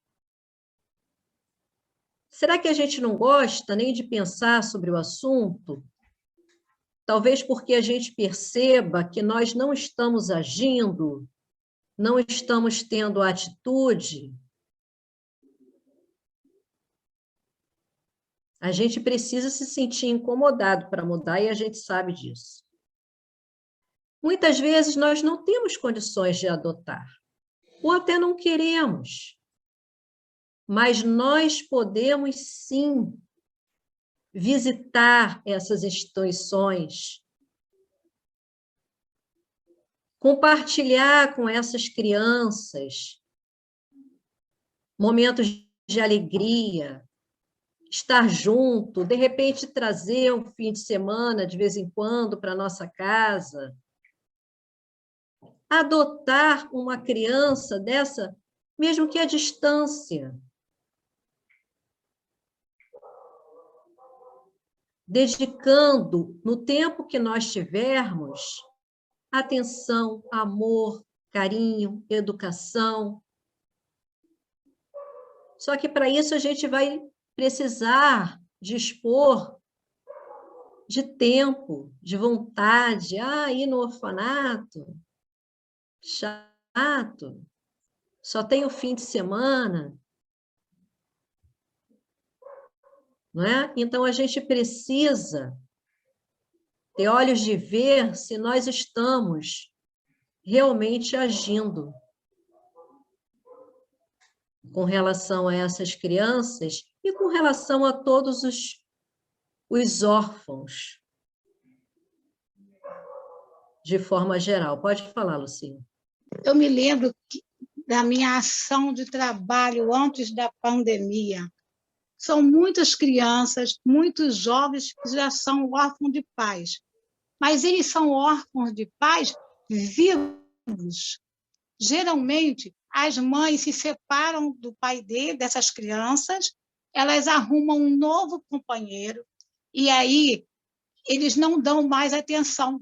será que a gente não gosta nem de pensar sobre o assunto? Talvez porque a gente perceba que nós não estamos agindo, não estamos tendo atitude. A gente precisa se sentir incomodado para mudar e a gente sabe disso. Muitas vezes nós não temos condições de adotar, ou até não queremos, mas nós podemos sim visitar essas instituições, compartilhar com essas crianças momentos de alegria, estar junto, de repente trazer um fim de semana, de vez em quando, para a nossa casa. Adotar uma criança dessa, mesmo que à distância. Dedicando, no tempo que nós tivermos, atenção, amor, carinho, educação. Só que para isso a gente vai precisar dispor de tempo, de vontade. Ir no orfanato, chato, só tem o fim de semana. Não é? Então, a gente precisa ter olhos de ver se nós estamos realmente agindo com relação a essas crianças e com relação a todos os órfãos, de forma geral. Pode falar, Lucia. Eu me lembro da minha ação de trabalho antes da pandemia. São muitas crianças, muitos jovens que já são órfãos de pais, mas eles são órfãos de pais vivos. Geralmente, as mães se separam do pai dessas crianças, elas arrumam um novo companheiro, e aí eles não dão mais atenção.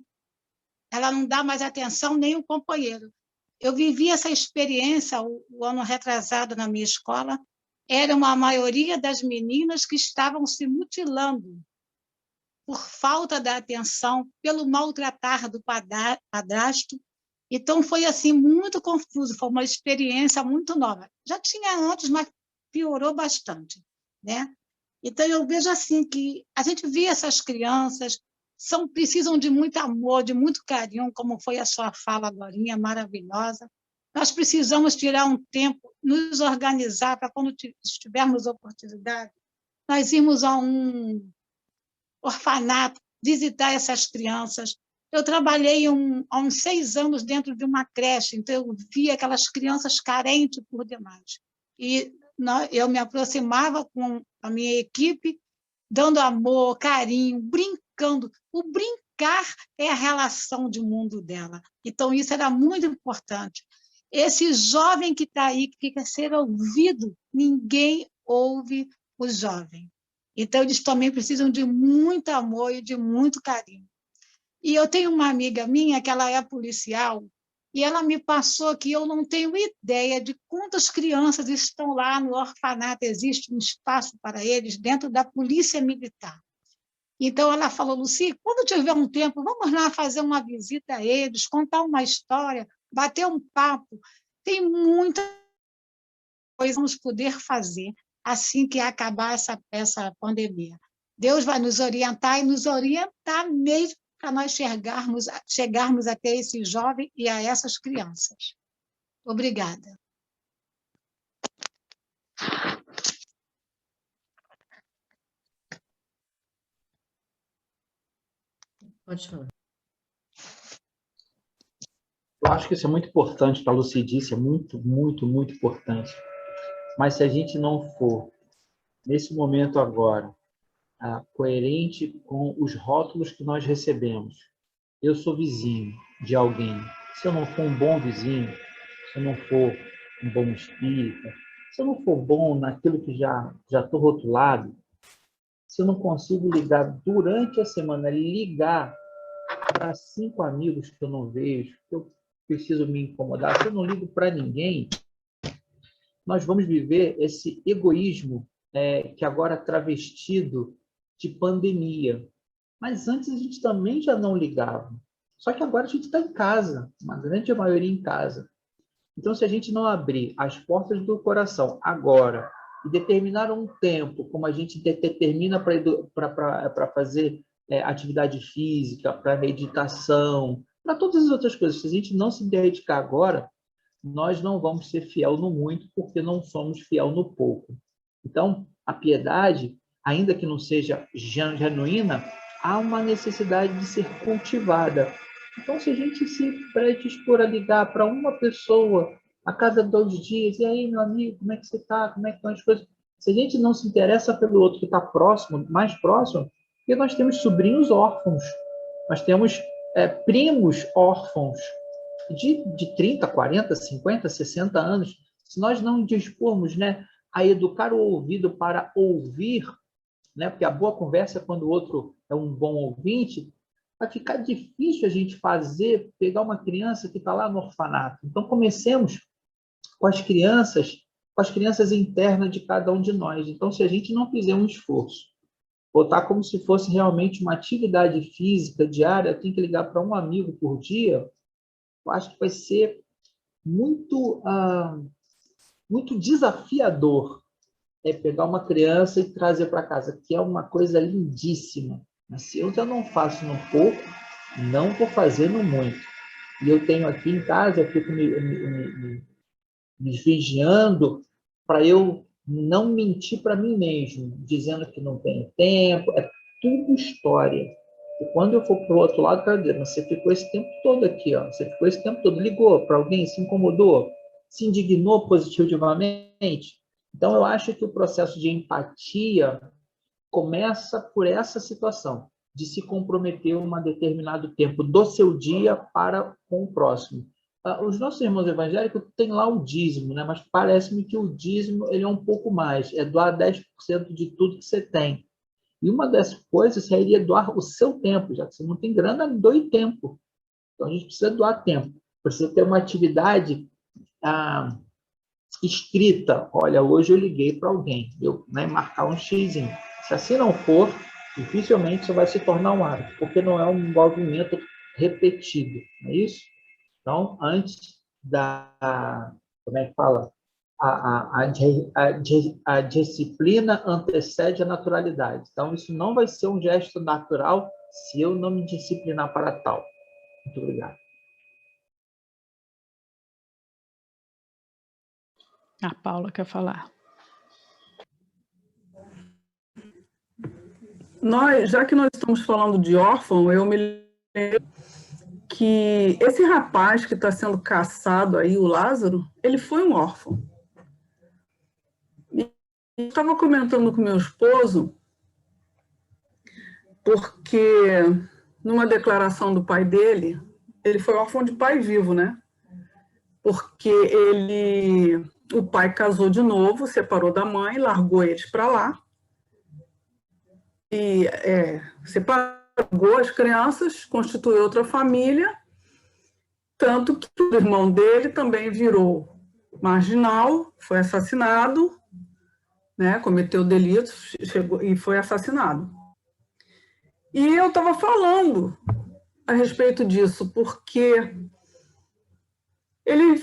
Ela não dá mais atenção nem o companheiro. Eu vivi essa experiência o ano retrasado na minha escola. Era uma maioria das meninas que estavam se mutilando por falta da atenção, pelo maltratar do padrasto. Então, foi assim muito confuso, foi uma experiência muito nova. Já tinha antes, mas piorou bastante, né? Então, eu vejo assim que a gente vê essas crianças, precisam de muito amor, de muito carinho, como foi a sua fala agorinha, maravilhosa. Nós precisamos tirar um tempo, nos organizar para quando tivermos oportunidade, nós irmos a um orfanato, visitar essas crianças. Eu trabalhei há uns 6 anos dentro de uma creche, então eu via aquelas crianças carentes por demais. E eu me aproximava com a minha equipe, dando amor, carinho, brincando. O brincar é a relação de mundo dela. Então, isso era muito importante. Esse jovem que está aí, que quer ser ouvido, ninguém ouve o jovem. Então, eles também precisam de muito amor e de muito carinho. E eu tenho uma amiga minha, que ela é policial, e ela me passou que eu não tenho ideia de quantas crianças estão lá no orfanato, existe um espaço para eles dentro da Polícia Militar. Então, ela falou, Luci, quando tiver um tempo, vamos lá fazer uma visita a eles, contar uma história, bater um papo. Tem muita coisa que vamos poder fazer assim que acabar essa pandemia. Deus vai nos orientar e nos orientar mesmo para nós chegarmos até esse jovem e a essas crianças. Obrigada. Pode falar. Eu acho que isso é muito importante, para a Lucy disse, é muito, muito, muito importante. Mas se a gente não for, nesse momento agora, coerente com os rótulos que nós recebemos, eu sou vizinho de alguém. Se eu não for um bom vizinho, se eu não for um bom espírita, se eu não for bom naquilo que já estou rotulado, se eu não consigo ligar durante a semana, ligar para 5 amigos que eu não vejo, que eu preciso me incomodar, se eu não ligo para ninguém, nós vamos viver esse egoísmo que agora é travestido de pandemia. Mas antes a gente também já não ligava. Só que agora a gente está em casa, uma grande maioria em casa. Então, se a gente não abrir as portas do coração agora e determinar um tempo, como a gente determina para fazer atividade física, para meditação, para todas as outras coisas, se a gente não se dedicar agora, nós não vamos ser fiel no muito, porque não somos fiel no pouco. Então, a piedade, ainda que não seja genuína, há uma necessidade de ser cultivada. Então, se a gente se predispor a ligar para uma pessoa a cada 2 dias, e aí, meu amigo, como é que você está? Como é que estão as coisas? Se a gente não se interessa pelo outro que está próximo, mais próximo, porque nós temos sobrinhos órfãos, nós temos primos órfãos de 30, 40, 50, 60 anos. Se nós não dispormos, a educar o ouvido para ouvir, porque a boa conversa é quando o outro é um bom ouvinte, vai ficar difícil a gente pegar uma criança que está lá no orfanato. Então, comecemos com as crianças internas de cada um de nós. Então, se a gente não fizer um esforço, botar como se fosse realmente uma atividade física diária, tem que ligar para um amigo por dia, eu acho que vai ser muito, muito desafiador pegar uma criança e trazer para casa, que é uma coisa lindíssima. Mas se eu já não faço no pouco, não vou fazer no muito. E eu tenho aqui em casa, eu fico me vigiando para eu não mentir para mim mesmo, dizendo que não tenho tempo. É tudo história. E quando eu for para o outro lado, cara, você ficou esse tempo todo aqui, ó. Você ficou esse tempo todo, ligou para alguém, se incomodou, se indignou positivamente. Então, eu acho que o processo de empatia começa por essa situação, de se comprometer um determinado tempo do seu dia para com o próximo. Os nossos irmãos evangélicos têm lá o dízimo, né? Mas parece-me que o dízimo ele é um pouco mais, é doar 10% de tudo que você tem. E uma das coisas seria doar o seu tempo, já que você não tem grana, doe tempo. Então a gente precisa doar tempo, precisa ter uma atividade escrita. Olha, hoje eu liguei para alguém, marcar um xizinho. Se assim não for, dificilmente isso vai se tornar um hábito, porque não é um movimento repetido, não é isso? Então, antes como é que fala? A disciplina antecede a naturalidade. Então, isso não vai ser um gesto natural se eu não me disciplinar para tal. Muito obrigado. A Paula quer falar. Já que nós estamos falando de órfão, eu me lembro que esse rapaz que está sendo caçado aí, o Lázaro, ele foi um órfão. E eu estava comentando com meu esposo, porque numa declaração do pai dele, ele foi órfão de pai vivo, né? Porque o pai casou de novo, separou da mãe, largou eles para lá, e separou as crianças, constituiu outra família, tanto que o irmão dele também virou marginal, foi assassinado, né, cometeu delitos e foi assassinado. E eu estava falando a respeito disso, porque ele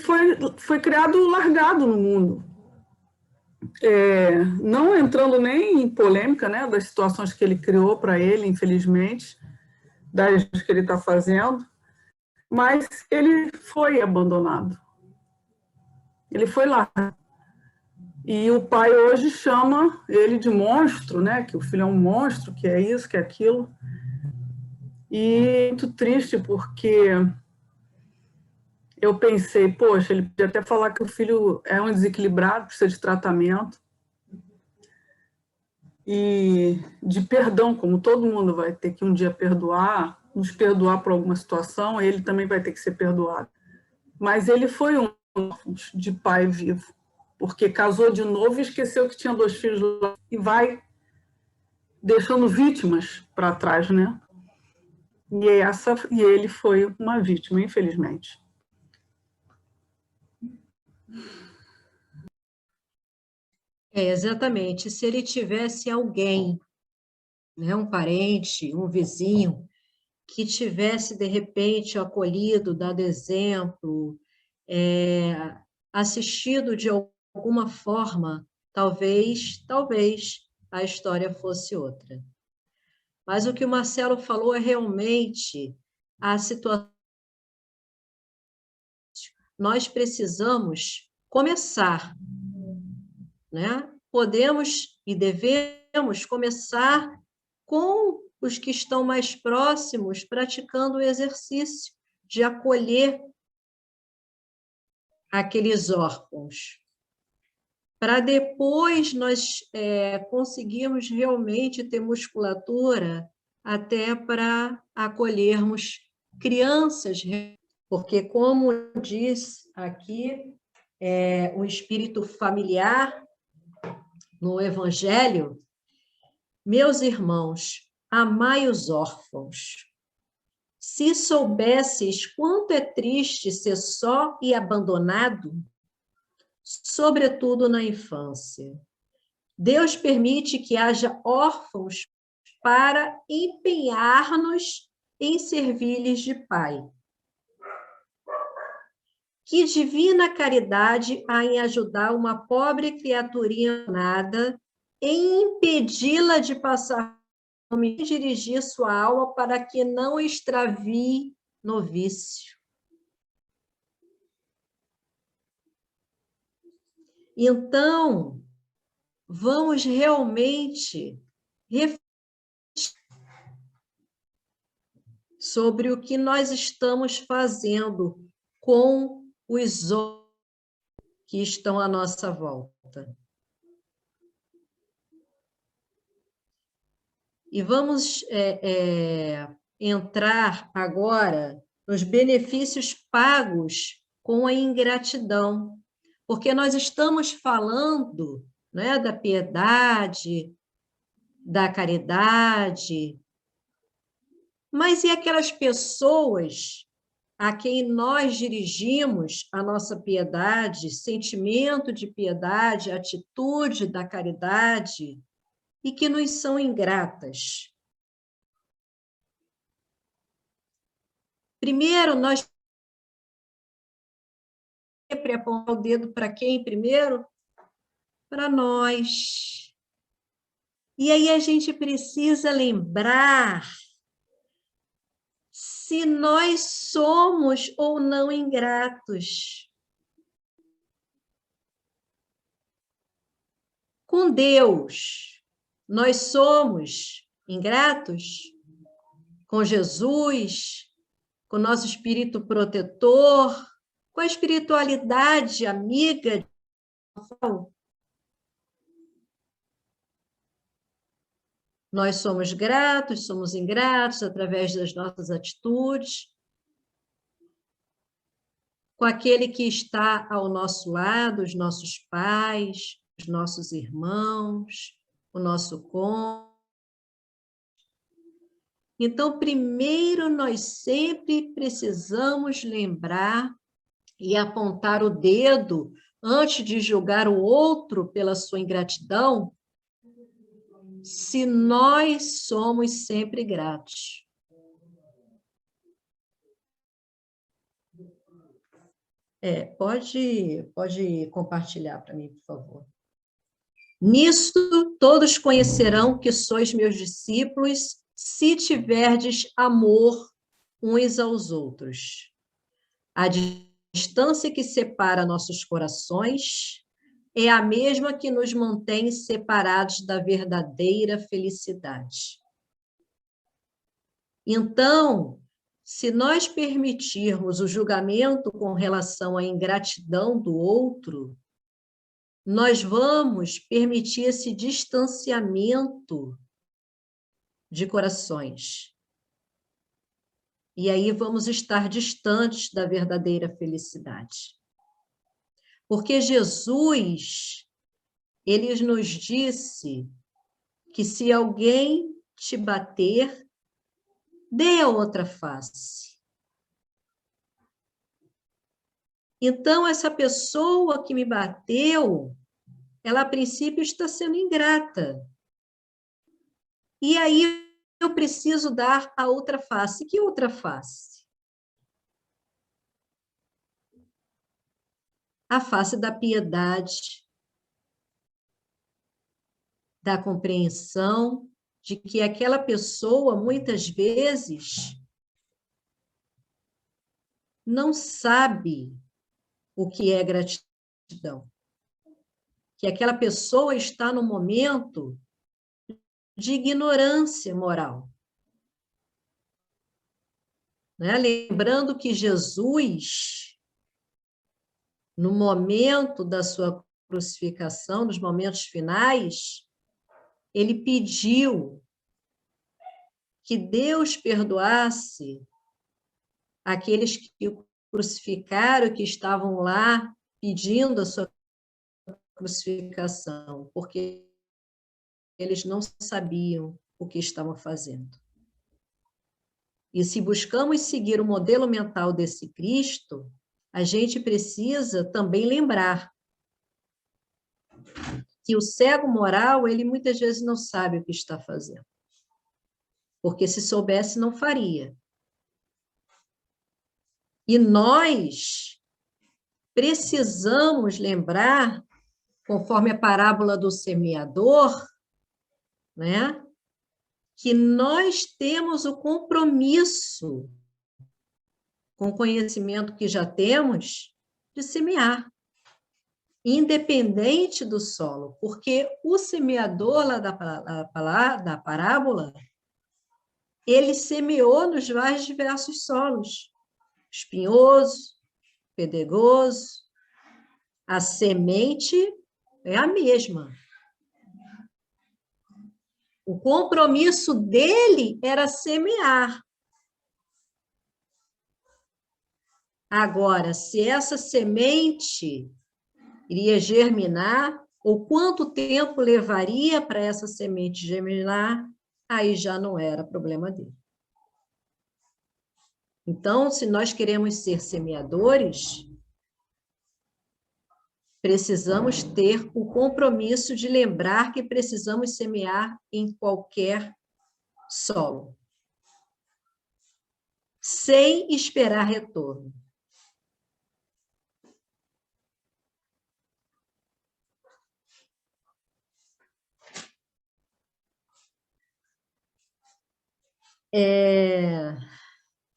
foi criado largado no mundo. Não entrando nem em polêmica, né, das situações que ele criou para ele, infelizmente, das que ele está fazendo, mas ele foi abandonado. Ele foi lá. E o pai hoje chama ele de monstro, né, que o filho é um monstro, que é isso, que é aquilo. E é muito triste, porque eu pensei, poxa, ele podia até falar que o filho é um desequilibrado, precisa de tratamento. E de perdão, como todo mundo vai ter que um dia perdoar, nos perdoar por alguma situação, ele também vai ter que ser perdoado. Mas ele foi um de pai vivo, porque casou de novo e esqueceu que tinha 2 filhos lá, e vai deixando vítimas para trás, né? E ele foi uma vítima, infelizmente. Exatamente. Se ele tivesse alguém, né, um parente, um vizinho, que tivesse, de repente, acolhido, dado exemplo, assistido de alguma forma, talvez a história fosse outra. Mas o que o Marcelo falou é realmente a situação. Nós precisamos começar, né? Podemos e devemos começar com os que estão mais próximos, praticando o exercício de acolher aqueles órfãos, para depois nós conseguirmos realmente ter musculatura até para acolhermos crianças, porque, como diz aqui, o espírito familiar no Evangelho, meus irmãos, amai os órfãos. Se soubesseis quanto é triste ser só e abandonado, sobretudo na infância. Deus permite que haja órfãos para empenhar-nos em servir-lhes de pai. Que divina caridade há em ajudar uma pobre criaturinha nada, em impedi-la de passar dirigir sua alma para que não extravie no vício. Então, vamos realmente refletir sobre o que nós estamos fazendo com os outros que estão à nossa volta. E vamos entrar agora nos benefícios pagos com a ingratidão, porque nós estamos falando, né, da piedade, da caridade, mas e aquelas pessoas a quem nós dirigimos a nossa piedade, sentimento de piedade, atitude da caridade, e que nos são ingratas? Primeiro, nós sempre apontar o dedo para quem primeiro? Para nós. E aí a gente precisa lembrar se nós somos ou não ingratos. Com Deus, nós somos ingratos? Com Jesus, com nosso espírito protetor, com a espiritualidade amiga? Nós somos gratos, somos ingratos através das nossas atitudes, com aquele que está ao nosso lado, os nossos pais, os nossos irmãos, o nosso cônjuge. Então, primeiro, nós sempre precisamos lembrar e apontar o dedo antes de julgar o outro pela sua ingratidão, se nós somos sempre gratos. Pode compartilhar para mim, por favor. Nisso todos conhecerão que sois meus discípulos, se tiverdes amor uns aos outros. A distância que separa nossos corações é a mesma que nos mantém separados da verdadeira felicidade. Então, se nós permitirmos o julgamento com relação à ingratidão do outro, nós vamos permitir esse distanciamento de corações. E aí vamos estar distantes da verdadeira felicidade. Porque Jesus, ele nos disse que se alguém te bater, dê a outra face. Então, essa pessoa que me bateu, ela a princípio está sendo ingrata. E aí eu preciso dar a outra face. Que outra face? A face da piedade, da compreensão de que aquela pessoa, muitas vezes, não sabe o que é gratidão. Que aquela pessoa está no momento de ignorância moral. Né? Lembrando que Jesus, no momento da sua crucificação, nos momentos finais, ele pediu que Deus perdoasse aqueles que o crucificaram, que estavam lá pedindo a sua crucificação, porque eles não sabiam o que estavam fazendo. E se buscamos seguir o modelo mental desse Cristo, a gente precisa também lembrar que o cego moral, ele muitas vezes não sabe o que está fazendo. Porque se soubesse, não faria. E nós precisamos lembrar, conforme a parábola do semeador, né, que nós temos o compromisso, com o conhecimento que já temos, de semear, independente do solo, porque o semeador lá da parábola, ele semeou nos mais diversos solos, espinhoso, pedregoso, a semente é a mesma. O compromisso dele era semear. Agora, se essa semente iria germinar, ou quanto tempo levaria para essa semente germinar, aí já não era problema dele. Então, se nós queremos ser semeadores, precisamos ter o compromisso de lembrar que precisamos semear em qualquer solo, sem esperar retorno.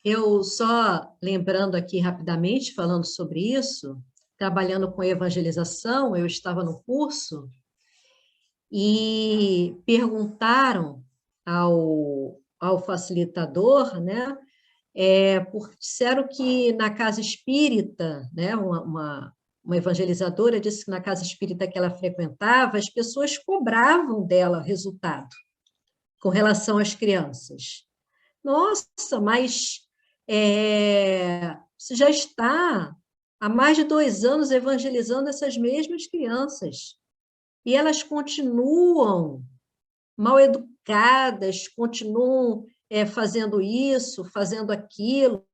Eu só lembrando aqui rapidamente, falando sobre isso, trabalhando com evangelização, eu estava no curso e perguntaram ao facilitador, né, porque disseram que na casa espírita, né, uma evangelizadora disse que na casa espírita que ela frequentava, as pessoas cobravam dela resultado com relação às crianças. Nossa, mas você já está há mais de 2 anos evangelizando essas mesmas crianças. E elas continuam mal educadas, continuam fazendo isso, fazendo aquilo.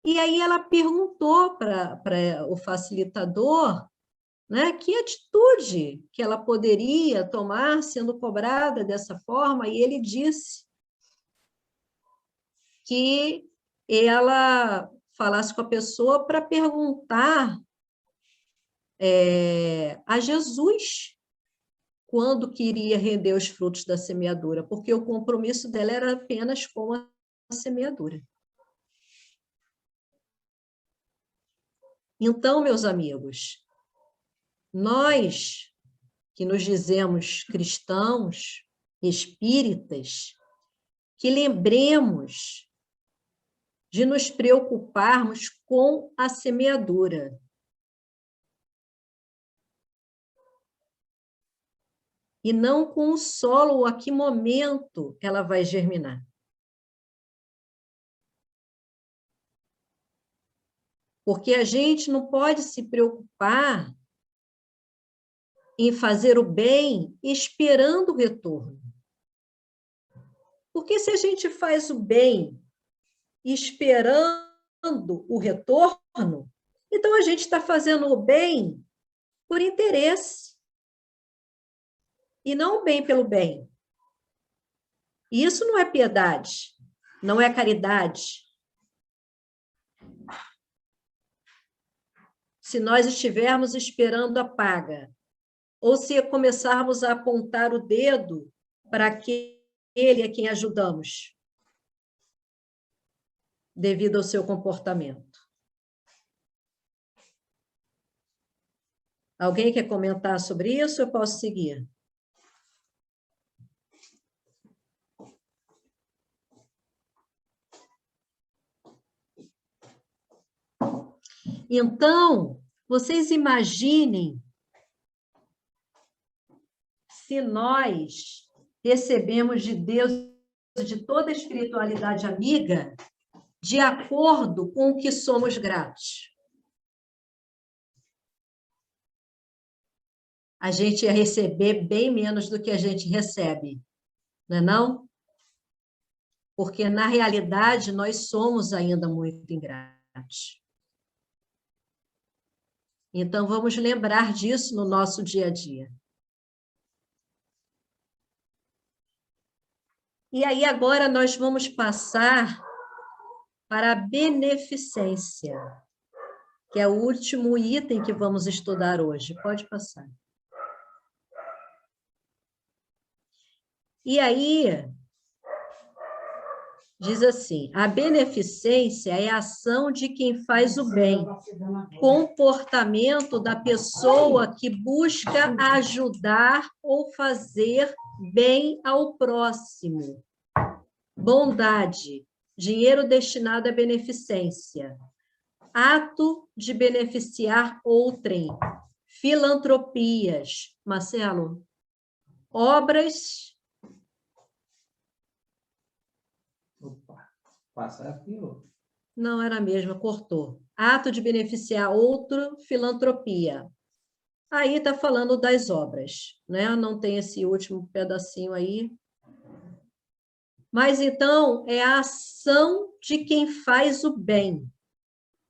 E aí ela perguntou para o facilitador, né, que atitude que ela poderia tomar sendo cobrada dessa forma, e ele disse que ela falasse com a pessoa para perguntar a Jesus quando que iria render os frutos da semeadura, porque o compromisso dela era apenas com a semeadura. Então, meus amigos, nós que nos dizemos cristãos, espíritas, que lembremos de nos preocuparmos com a semeadura. E não com o solo, ou a que momento ela vai germinar. Porque a gente não pode se preocupar em fazer o bem esperando o retorno. Porque se a gente faz o bem esperando o retorno, então a gente está fazendo o bem por interesse. E não o bem pelo bem. E isso não é piedade, não é caridade. Se nós estivermos esperando a paga, ou se começarmos a apontar o dedo para aquele a quem ajudamos, devido ao seu comportamento. Alguém quer comentar sobre isso? Eu posso seguir. Então, vocês imaginem se nós recebemos de Deus, de toda a espiritualidade amiga, de acordo com o que somos gratos. A gente ia receber bem menos do que a gente recebe, não é não? Porque, na realidade, nós somos ainda muito ingratos. Então, vamos lembrar disso no nosso dia a dia. E aí, agora, nós vamos passar para a beneficência, que é o último item que vamos estudar hoje. Pode passar. E aí, diz assim, a beneficência é a ação de quem faz o bem, comportamento da pessoa que busca ajudar ou fazer bem ao próximo. Bondade, dinheiro destinado à beneficência. Ato de beneficiar outrem. Filantropias. Marcelo, obras... Opa, passa aqui, ó. Não, era a mesma, cortou. Ato de beneficiar outro, filantropia. Aí está falando das obras, né? Não tem esse último pedacinho aí. Mas, então, é a ação de quem faz o bem,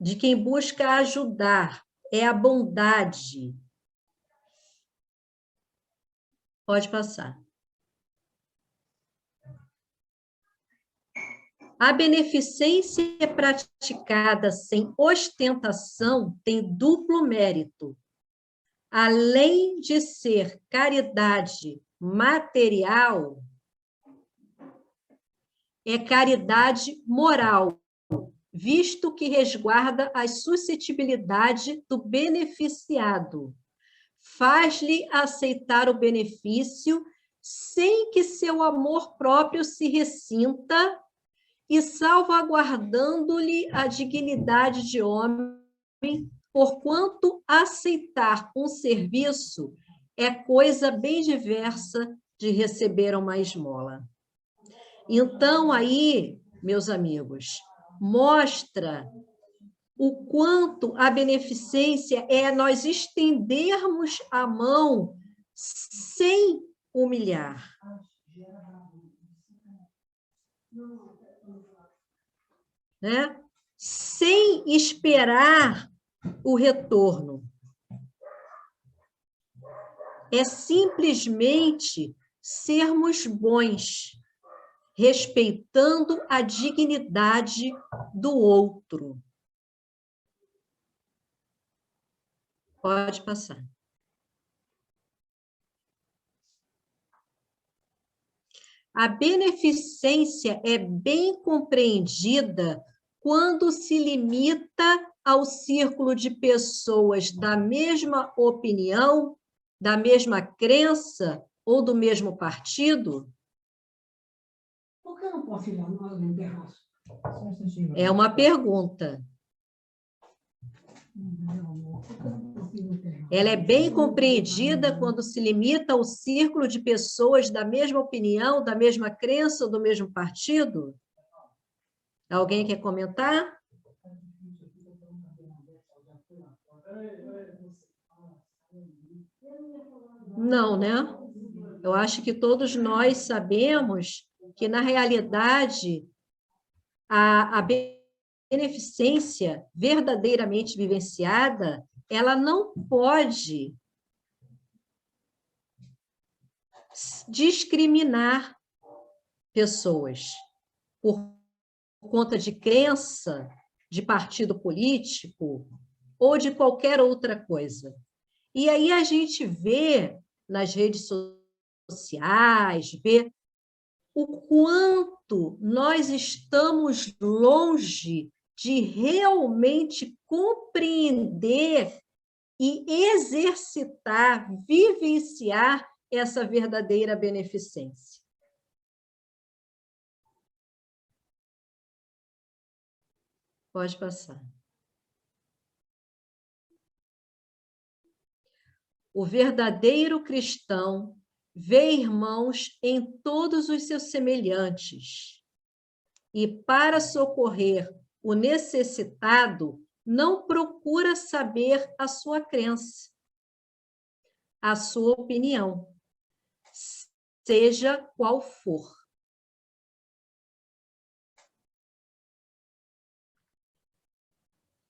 de quem busca ajudar, é a bondade. Pode passar. A beneficência praticada sem ostentação tem duplo mérito. Além de ser caridade material, é caridade moral, visto que resguarda a suscetibilidade do beneficiado. Faz-lhe aceitar o benefício sem que seu amor próprio se ressinta e salvaguardando-lhe a dignidade de homem, porquanto aceitar um serviço é coisa bem diversa de receber uma esmola. Então, aí, meus amigos, mostra o quanto a beneficência é nós estendermos a mão sem humilhar. Né? Sem esperar o retorno. É simplesmente sermos bons, respeitando a dignidade do outro. Pode passar. A beneficência é bem compreendida quando se limita ao círculo de pessoas da mesma opinião, da mesma crença ou do mesmo partido? Por que eu não posso ir lá no terraço? É uma pergunta. Ela é bem compreendida quando se limita ao círculo de pessoas da mesma opinião, da mesma crença ou do mesmo partido? Alguém quer comentar? Não, né? Eu acho que todos nós sabemos que, na realidade, a beneficência verdadeiramente vivenciada, ela não pode discriminar pessoas por conta de crença, de partido político ou de qualquer outra coisa. E aí a gente vê nas redes sociais, vê o quanto nós estamos longe de realmente compreender e exercitar, vivenciar essa verdadeira beneficência. Pode passar. O verdadeiro cristão vê irmãos em todos os seus semelhantes e, para socorrer o necessitado, não procura saber a sua crença, a sua opinião, seja qual for.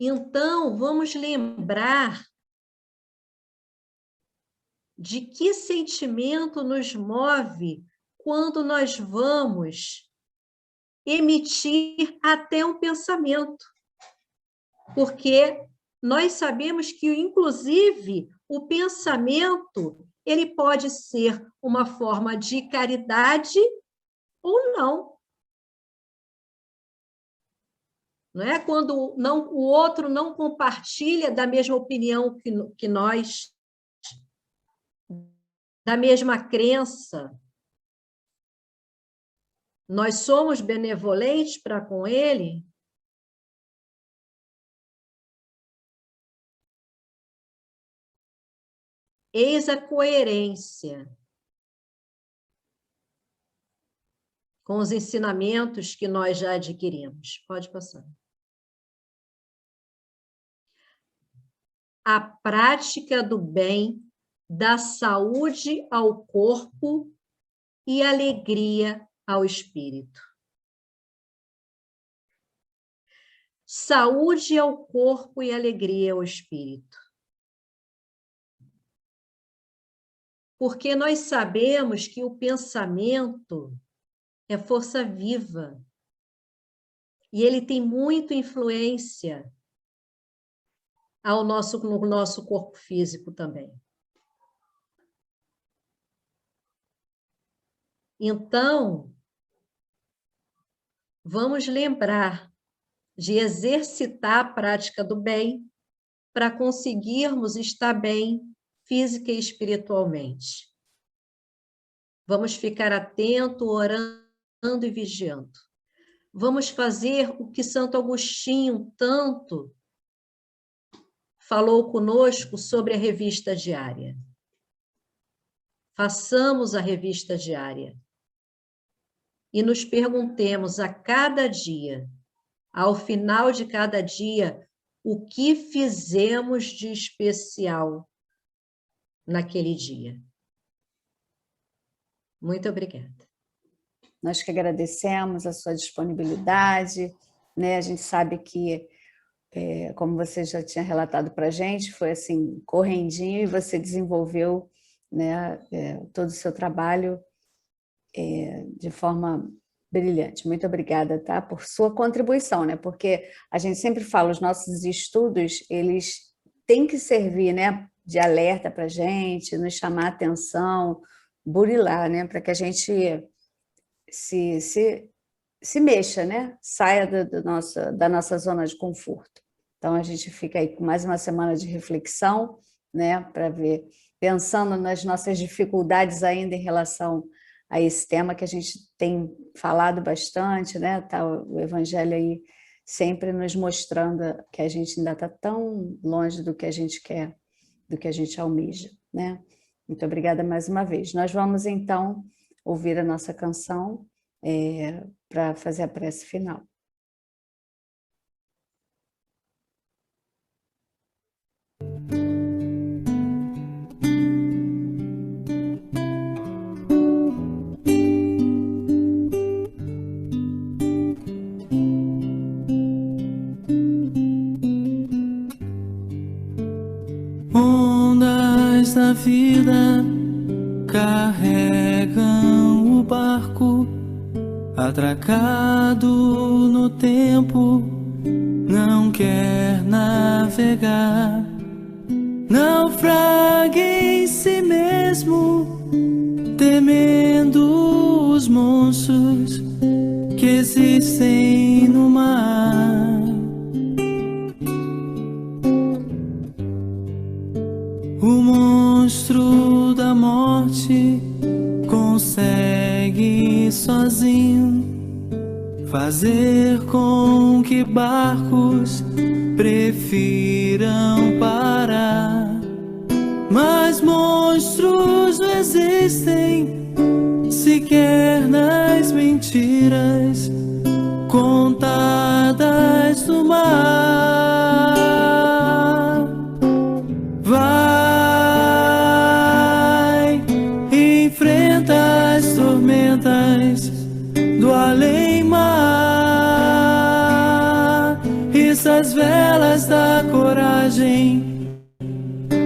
Então, vamos lembrar de que sentimento nos move quando nós vamos emitir até um pensamento. Porque nós sabemos que, inclusive, o pensamento, ele pode ser uma forma de caridade ou não. Não é? Quando não, o outro não compartilha da mesma opinião que nós, da mesma crença, nós somos benevolentes para com ele? Eis a coerência com os ensinamentos que nós já adquirimos. Pode passar. A prática do bem dá saúde ao corpo e alegria ao espírito. Saúde ao corpo e alegria ao espírito. Porque nós sabemos que o pensamento é força viva e ele tem muita influência no nosso corpo físico também. Então, vamos lembrar de exercitar a prática do bem para conseguirmos estar bem física e espiritualmente. Vamos ficar atento, orando e vigiando. Vamos fazer o que Santo Agostinho tanto falou conosco sobre a revista diária. Façamos a revista diária e nos perguntemos a cada dia, ao final de cada dia, o que fizemos de especial naquele dia. Muito obrigada. Nós que agradecemos a sua disponibilidade, né? A gente sabe que, como você já tinha relatado para a gente, foi assim, correndinho, e você desenvolveu, né, todo o seu trabalho de forma brilhante. Muito obrigada, tá? Por sua contribuição, né? Porque a gente sempre fala, os nossos estudos, eles têm que servir, né, de alerta para a gente, nos chamar a atenção, burilar, né? Para que a gente se mexa, né? Saia da nossa zona de conforto. Então, a gente fica aí com mais uma semana de reflexão, né? Para ver, pensando nas nossas dificuldades ainda em relação a esse tema que a gente tem falado bastante, né? Tá o Evangelho aí sempre nos mostrando que a gente ainda está tão longe do que a gente quer, do que a gente almeja, né? Muito obrigada mais uma vez. Nós vamos, então, ouvir a nossa canção para fazer a prece final. Ondas da vida carregam o barco, atracado no tempo, não quer navegar. Naufraga em si mesmo, temendo os monstros que existem no mar. O monstro da morte consegue sozinho fazer com que barcos prefiram parar. Mas monstros não existem sequer nas mentiras contadas no mar. Vai, enfrenta as tormentas do além-mar, issa as velas da coragem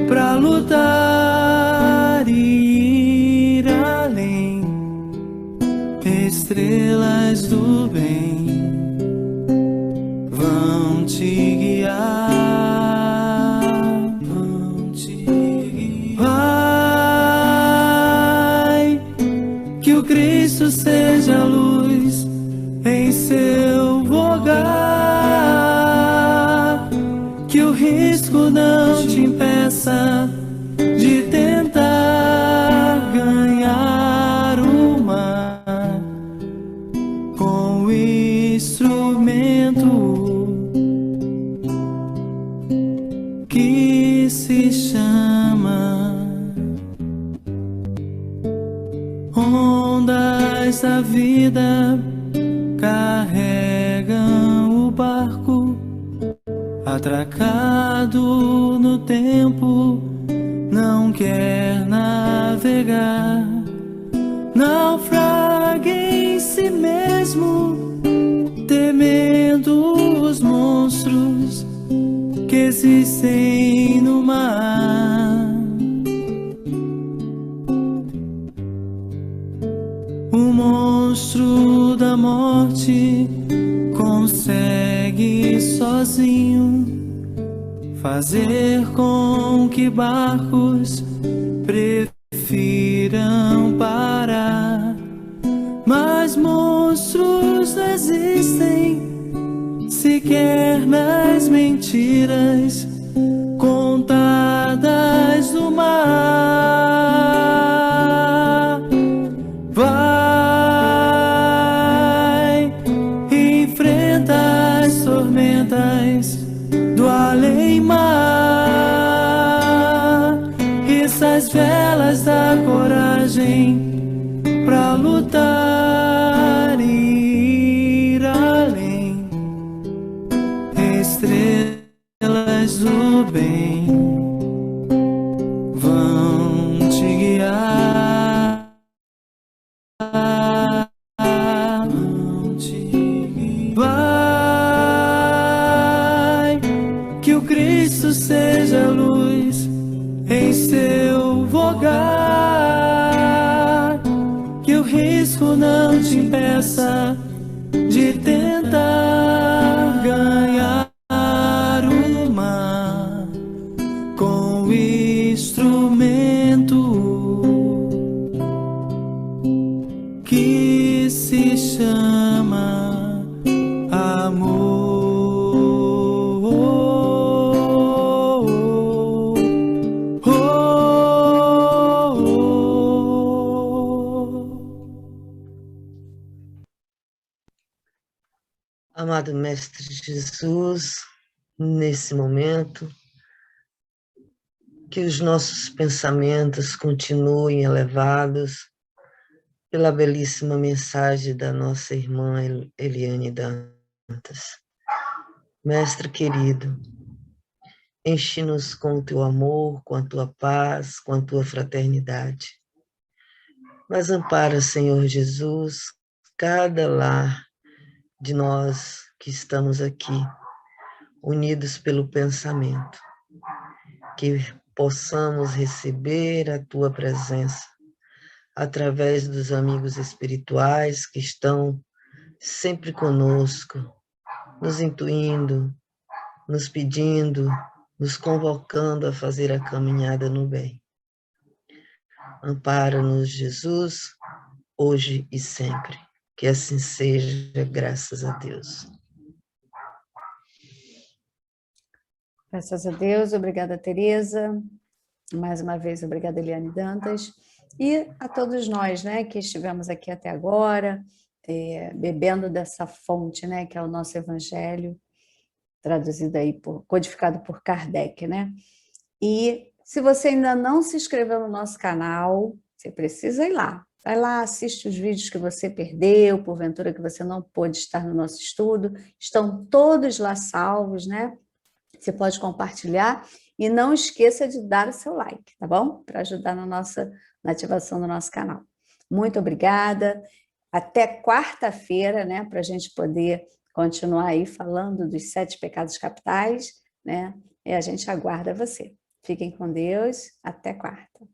pra lutar e ir além. Estrelas do bem vão te guiar, vão te guiar. impensa de tentar ganhar o mar com o instrumento que se chama ondas da vida. Carregam o barco atracado no tempo, não quer navegar, naufraga em si mesmo, temendo os monstros que existem no mar. O monstro da morte consegue sozinho fazer com que barcos prefiram parar. Mas monstros não existem sequer nas mentiras contadas no mar. Vai, enfrenta as tormentas do além-mar, essas velas da coragem pra lutar e ir além. Estrelas do bem vão te guiar, vão te guiar. Vai, que o Cristo seja luz em seu vogar, que o risco não te impeça de tentar ganhar o mar com o instrumento que se chama amor. Amado Mestre Jesus, nesse momento, que os nossos pensamentos continuem elevados pela belíssima mensagem da nossa irmã Eliane Dantas. Mestre querido, enche-nos com o teu amor, com a tua paz, com a tua fraternidade. Mas ampara, Senhor Jesus, cada lar de nós que estamos aqui, unidos pelo pensamento, que possamos receber a tua presença através dos amigos espirituais que estão sempre conosco, nos intuindo, nos pedindo, nos convocando a fazer a caminhada no bem. Ampara-nos, Jesus, hoje e sempre. Que assim seja, graças a Deus. Graças a Deus, obrigada, Tereza. Mais uma vez, obrigada, Eliane Dantas. E a todos nós, né, que estivemos aqui até agora, bebendo dessa fonte, né, que é o nosso Evangelho, traduzido aí, codificado por Kardec, né? E se você ainda não se inscreveu no nosso canal, você precisa ir lá. Vai lá, assiste os vídeos que você perdeu, porventura que você não pôde estar no nosso estudo. Estão todos lá salvos, né? Você pode compartilhar e não esqueça de dar o seu like, tá bom? Para ajudar na ativação do nosso canal. Muito obrigada. Até quarta-feira, né? Para a gente poder continuar aí falando dos 7 pecados capitais, né? E a gente aguarda você. Fiquem com Deus. Até quarta.